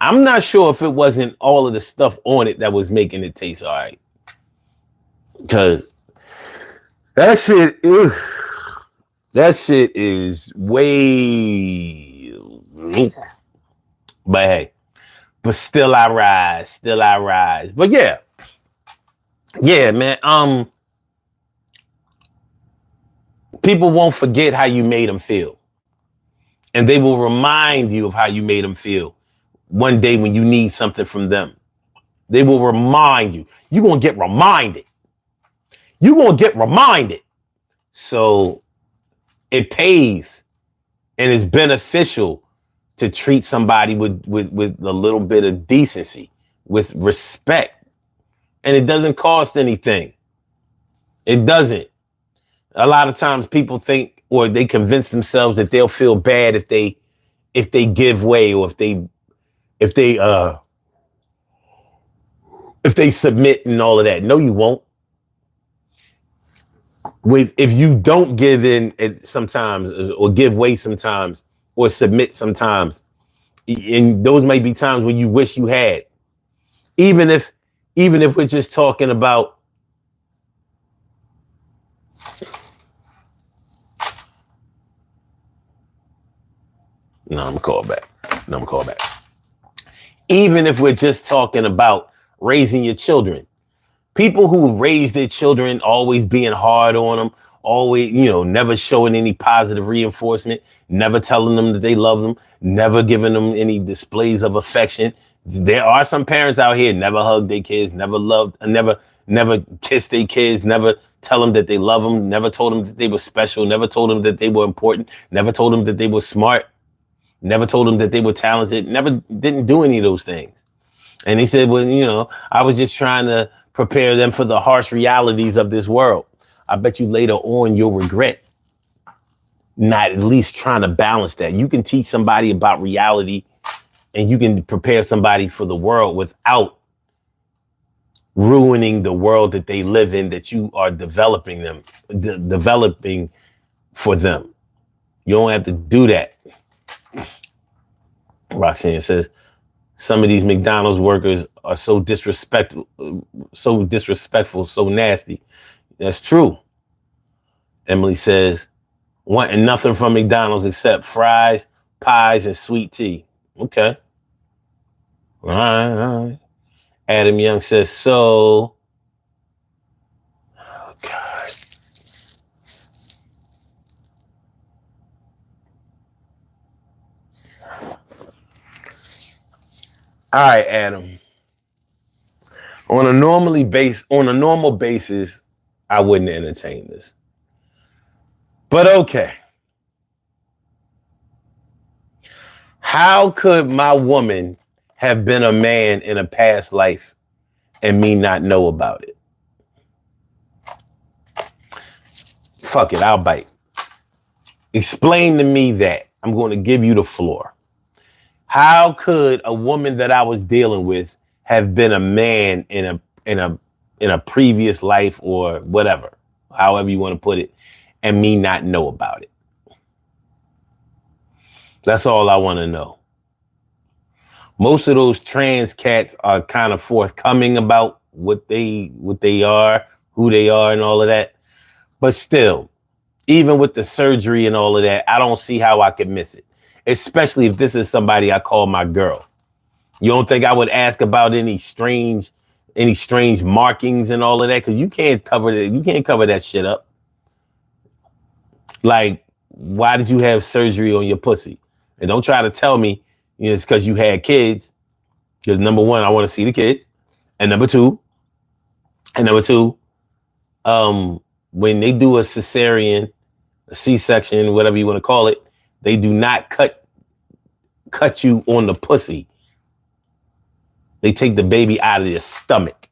I'm not sure if it wasn't all of the stuff on it that was making it taste all right. Because that shit is way. But hey, but still I rise. But yeah, man. People won't forget how you made them feel, and they will remind you of how you made them feel one day when you need something from them. They will remind you. You're gonna get reminded. So it pays, and it's beneficial to treat somebody with a little bit of decency, with respect. And it doesn't cost anything. It doesn't. A lot of times people think, or they convince themselves that they'll feel bad if they give way, or if they submit and all of that. No, you won't. If you don't give in sometimes, or give way sometimes, or submit sometimes, and those may be times when you wish you had. Even if we're just talking about No, I'm gonna call back. Even if we're just talking about raising your children, people who raise their children always being hard on them, always, never showing any positive reinforcement, never telling them that they love them, never giving them any displays of affection. There are some parents out here never hug their kids, never loved, never kiss their kids, never tell them that they love them, never told them that they were special, never told them that they were important, never told them that they were smart, never told them that they were talented, didn't do any of those things. And he said, well, I was just trying to prepare them for the harsh realities of this world. I bet you later on you'll regret not at least trying to balance that. You can teach somebody about reality, and you can prepare somebody for the world without ruining the world that they live in, that you are developing for them. You don't have to do that. Roxanne says, some of these McDonald's workers are so disrespectful, so nasty. That's true. Emily says, wanting nothing from McDonald's except fries, pies, and sweet tea. Okay. All right. Adam Young says, so. Oh, God. All right, Adam. On a normal basis, I wouldn't entertain this. But okay. How could my woman have been a man in a past life and me not know about it? Fuck it, I'll bite. Explain to me that. I'm going to give you the floor. How could a woman that I was dealing with have been a man in a previous life or whatever, however you want to put it, and me not know about it? That's all I want to know. Most of those trans cats are kind of forthcoming about what they are, who they are, and all of that. But still, even with the surgery and all of that, I don't see how I could miss it. Especially if this is somebody I call my girl. You don't think I would ask about any strange markings and all of that? Because you can't cover that. You can't cover that shit up. Like, why did you have surgery on your pussy? And don't try to tell me it's because you had kids. Because number one, I want to see the kids. And number two, when they do a cesarean, a C-section, whatever you want to call it, they do not cut you on the pussy. They take the baby out of your stomach.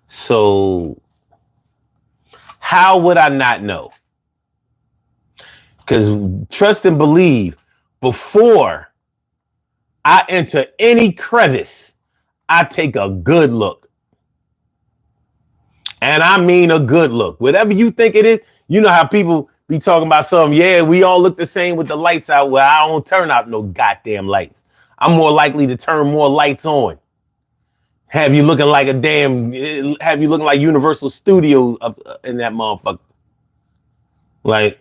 So how would I not know? Because trust and believe, before I enter any crevice, I take a good look. And I mean a good look. Whatever you think it is, you know how people be talking about something. Yeah, we all look the same with the lights out. Well, I don't turn out no goddamn lights. I'm more likely to turn more lights on. Have you looking like Universal Studios up in that motherfucker? Like,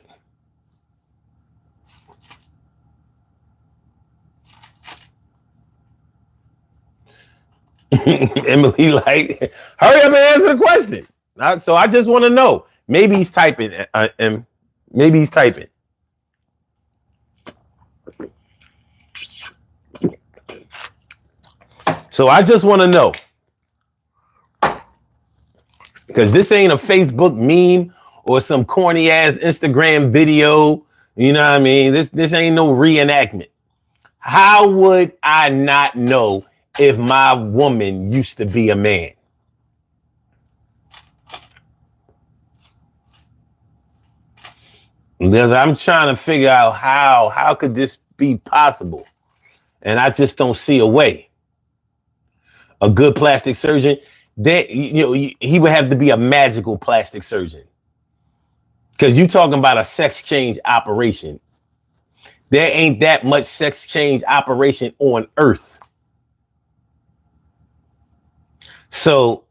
Emily, like, hurry up and answer the question. So I just want to know. Maybe he's typing. Maybe he's typing. So I just want to know. Because this ain't a Facebook meme or some corny ass Instagram video. You know what I mean? This ain't no reenactment. How would I not know if my woman used to be a man? Because I'm trying to figure out how could this be possible? And I just don't see a way. A good plastic surgeon, he would have to be a magical plastic surgeon. Because you're talking about a sex change operation. There ain't that much sex change operation on Earth. So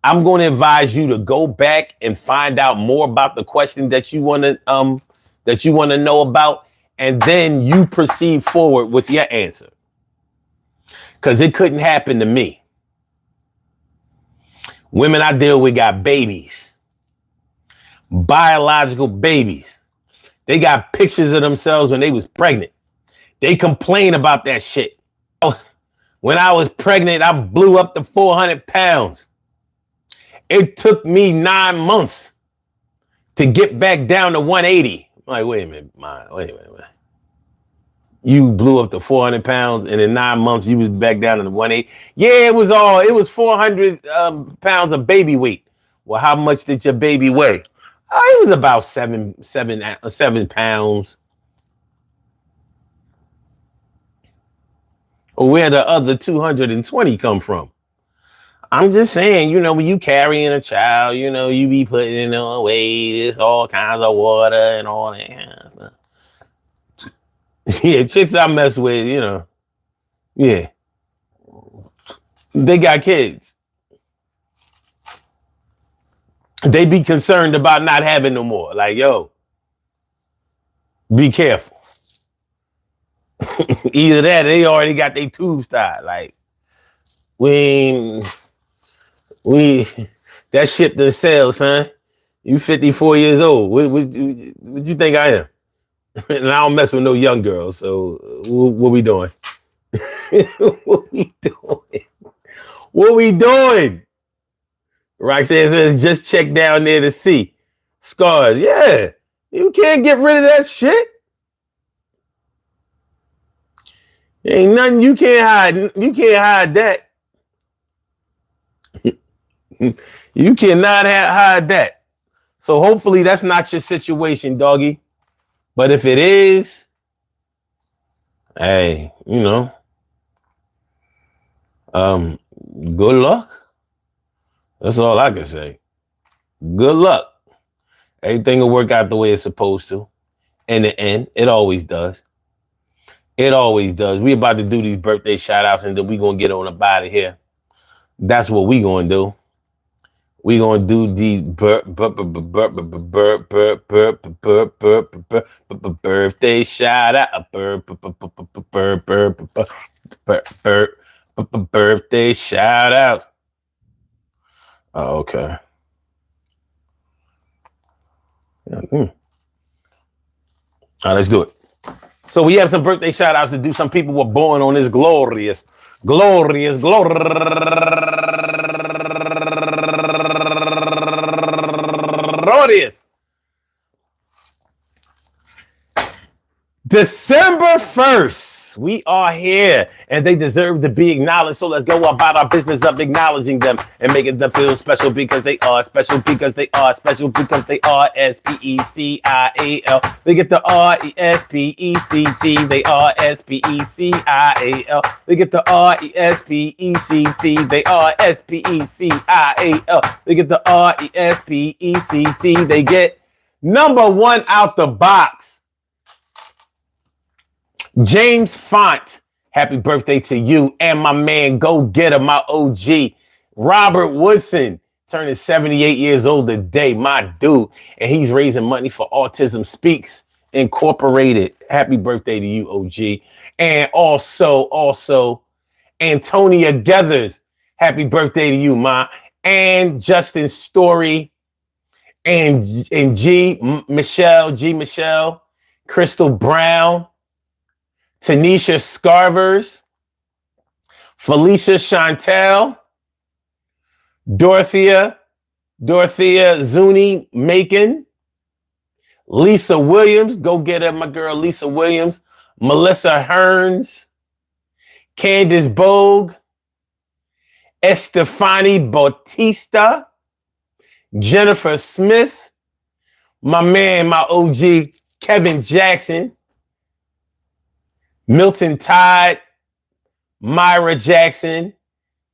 I'm going to advise you to go back and find out more about the question that you want to know about, and then you proceed forward with your answer. Because it couldn't happen to me. Women I deal with got babies, biological babies. They got pictures of themselves when they was pregnant. They complain about that shit. When I was pregnant, I blew up to 400 pounds. It took me 9 months to get back down to 180. I'm like, wait a minute, wait a minute. You blew up to 400 pounds, and in 9 months, you was back down to 180. Yeah, it was 400 pounds of baby weight. Well, how much did your baby weigh? It was about seven pounds. Well, where the other 220 come from? I'm just saying, when you carrying a child, you be putting in away, there's all kinds of water and all that kind of stuff. Yeah, chicks I mess with, yeah. They got kids. They be concerned about not having no more. Like, yo, be careful. Either that, or they already got their tubes tied. Like, we that ship done sailed, son. You 54 years old. What you think I am? And I don't mess with no young girls. So what we doing? What we doing? What we doing? Roxanne says, just check down there to see. Scars, yeah. You can't get rid of that shit. Ain't nothing you can't hide. You can't hide that. You cannot hide that. So hopefully that's not your situation, doggy. But if it is, hey, good luck. That's all I can say. Good luck. Everything will work out the way it's supposed to. In the end, it always does. It always does. We about to do these birthday shout outs and then we going to get on up out of here. That's what we going to do. We going to do these birthday shout out. Birthday shout out. Oh, okay. All right, let's do it. So we have some birthday shout outs to do. Some people were born on this glorious December 1st. We are here and they deserve to be acknowledged. So let's go about our business of acknowledging them and making them feel special because they are special because they are special because they are S-P-E-C-I-A-L. They get the R-E-S-P-E-C-T. They are S-P-E-C-I-A-L. They get the R-E-S-P-E-C-T. They are S-P-E-C-I-A-L. They get the R-E-S-P-E-C-T. They get number one out the box. James Font, happy birthday to you and my man, go get him, my OG. Robert Woodson, turning 78 years old today, my dude. And he's raising money for Autism Speaks Incorporated. Happy birthday to you, OG. And also, Antonia Gathers, happy birthday to you, ma. And Justin Story and G. Michelle, Crystal Brown, Tanisha Scarvers, Felicia Chantel, Dorothea Zuni Macon, Lisa Williams, go get her, my girl Lisa Williams, Melissa Hearns, Candace Bogue, Estefani Bautista, Jennifer Smith, my man, my OG, Kevin Jackson, Milton Todd, Myra Jackson,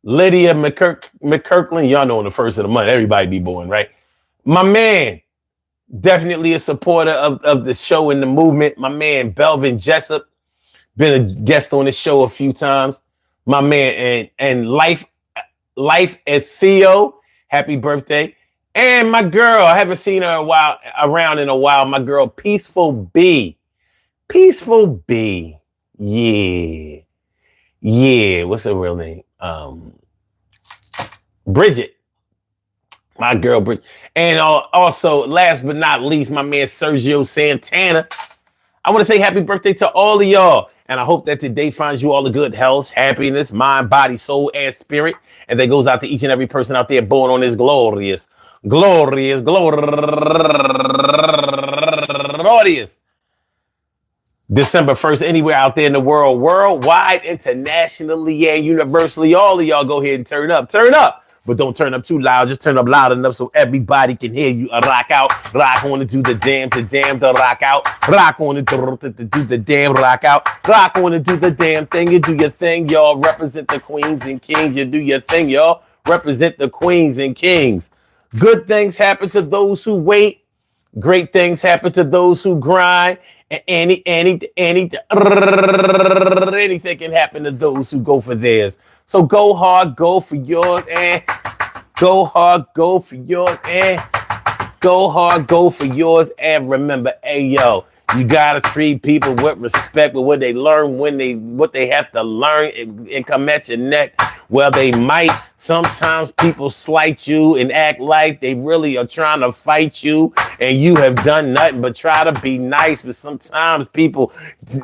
Lydia McKirkland. Y'all know on the first of the month, everybody be born, right? My man, definitely a supporter of the show and the movement. My man, Belvin Jessup, been a guest on the show a few times. My man, and Life and Theo, happy birthday. And my girl, I haven't seen her around in a while. My girl, Peaceful B. Yeah. What's her real name? Bridget. My girl, Bridget. And also, last but not least, my man Sergio Santana. I want to say happy birthday to all of y'all. And I hope that today finds you all the good health, happiness, mind, body, soul, and spirit. And that goes out to each and every person out there born on this glorious December 1st, anywhere out there in the world, worldwide, internationally, and universally. All of y'all go ahead and turn up. But don't turn up too loud. Just turn up loud enough so everybody can hear you. Rock out. Rock on to do the damn to rock out. Rock on to do the damn rock out. Rock on to do the damn thing. You do your thing, y'all. Represent the queens and kings. You do your thing, y'all. Represent the queens and kings. Good things happen to those who wait. Great things happen to those who grind. And anything can happen to those who go for theirs. So go hard, go for yours, and go hard, go for yours, and go hard, go for yours. And remember, hey yo, you gotta treat people with respect with what they learn what they have to learn and come at your neck. Well, they might. Sometimes people slight you and act like they really are trying to fight you and you have done nothing but try to be nice. But sometimes people,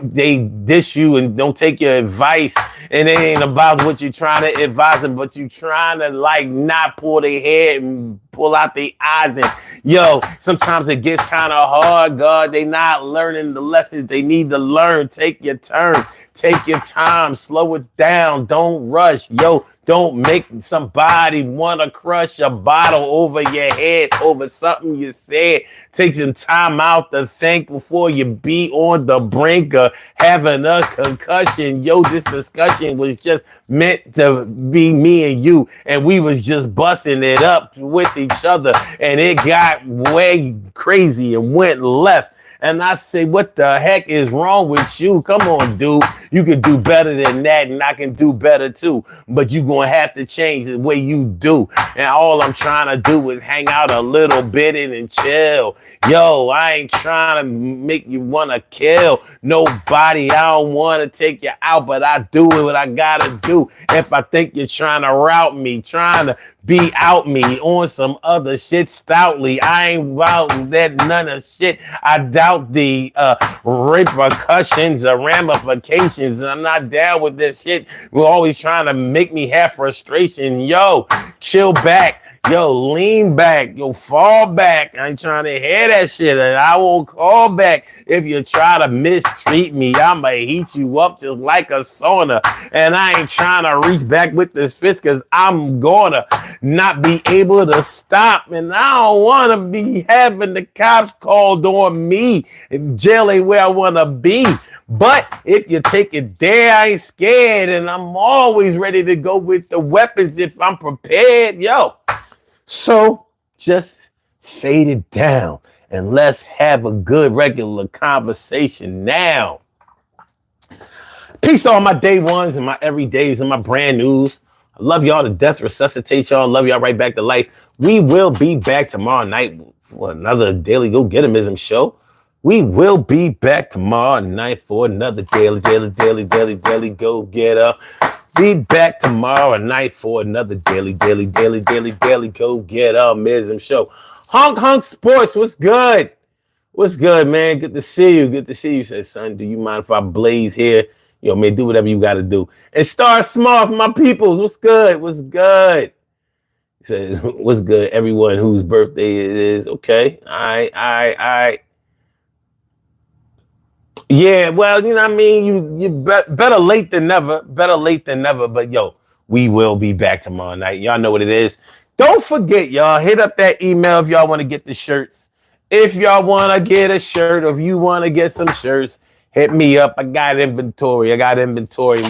they dish you and don't take your advice. And it ain't about what you're trying to advise them, but you trying to like not pull their head and pull out their eyes and Yo, sometimes it gets kind of hard, God. They not learning the lessons they need to learn. Take your turn. Take your time. Slow it down. Don't rush. Yo, don't make somebody want to crush a bottle over your head over something you said. Take some time out to think before you be on the brink of having a concussion. Yo, this discussion was just meant to be me and you, and we was just busting it up with each other, and it got way crazy and went left. And I say, what the heck is wrong with you? Come on, dude. You can do better than that, and I can do better too. But you're going to have to change the way you do. And all I'm trying to do is hang out a little bit and chill. Yo, I ain't trying to make you want to kill nobody. I don't want to take you out, but I do what I got to do. If I think you're trying to route me, trying to be out me on some other shit stoutly, I ain't about that none of shit. I doubt the repercussions or ramifications. I'm not down with this shit. We're always trying to make me have frustration. Yo, chill back. Yo, lean back. Yo, fall back. I ain't trying to hear that shit. And I won't call back if you try to mistreat me. I'ma heat you up just like a sauna. And I ain't trying to reach back with this fist because I'm gonna not be able to stop. And I don't want to be having the cops called on me. Jail ain't where I want to be. But if you take it there, I ain't scared. And I'm always ready to go with the weapons if I'm prepared. Yo. So just fade it down and let's have a good regular conversation now. Peace to all my day ones and my everydays and my brand news. I love y'all to death, resuscitate y'all, love y'all right back to life. We will be back tomorrow night for another Daily Go Getimism show. We will be back tomorrow night for another daily go getter. Be back tomorrow night for another daily go getimism show. Honk Sports, what's good? What's good, man? Good to see you. Good to see you. Said, son, do you mind if I blaze here? Yo, man, do whatever you got to do. And start small for my peoples. What's good? What's good? He says, what's good? Everyone whose birthday it is. Okay. All right. Yeah, well, you know what I mean? You better late than never. Better late than never. But, yo, we will be back tomorrow night. Y'all know what it is. Don't forget, y'all, hit up that email if y'all want to get the shirts. If y'all want to get a shirt or if you want to get some shirts, hit me up. I got inventory.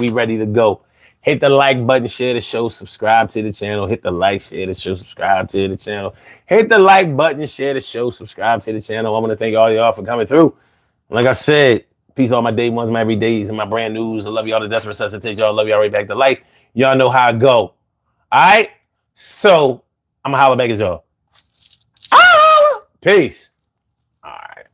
We ready to go. Hit the like button, share the show, subscribe to the channel. Hit the like, share the show, subscribe to the channel. Hit the like button, share the show, subscribe to the channel. I want to thank all y'all for coming through. Like I said, peace to all my day ones, my everydays, and my brand news. I love y'all to death, resuscitate y'all. Love y'all right back to life. Y'all know how I go. All right? So, I'm going to holler back at y'all. Peace. All right.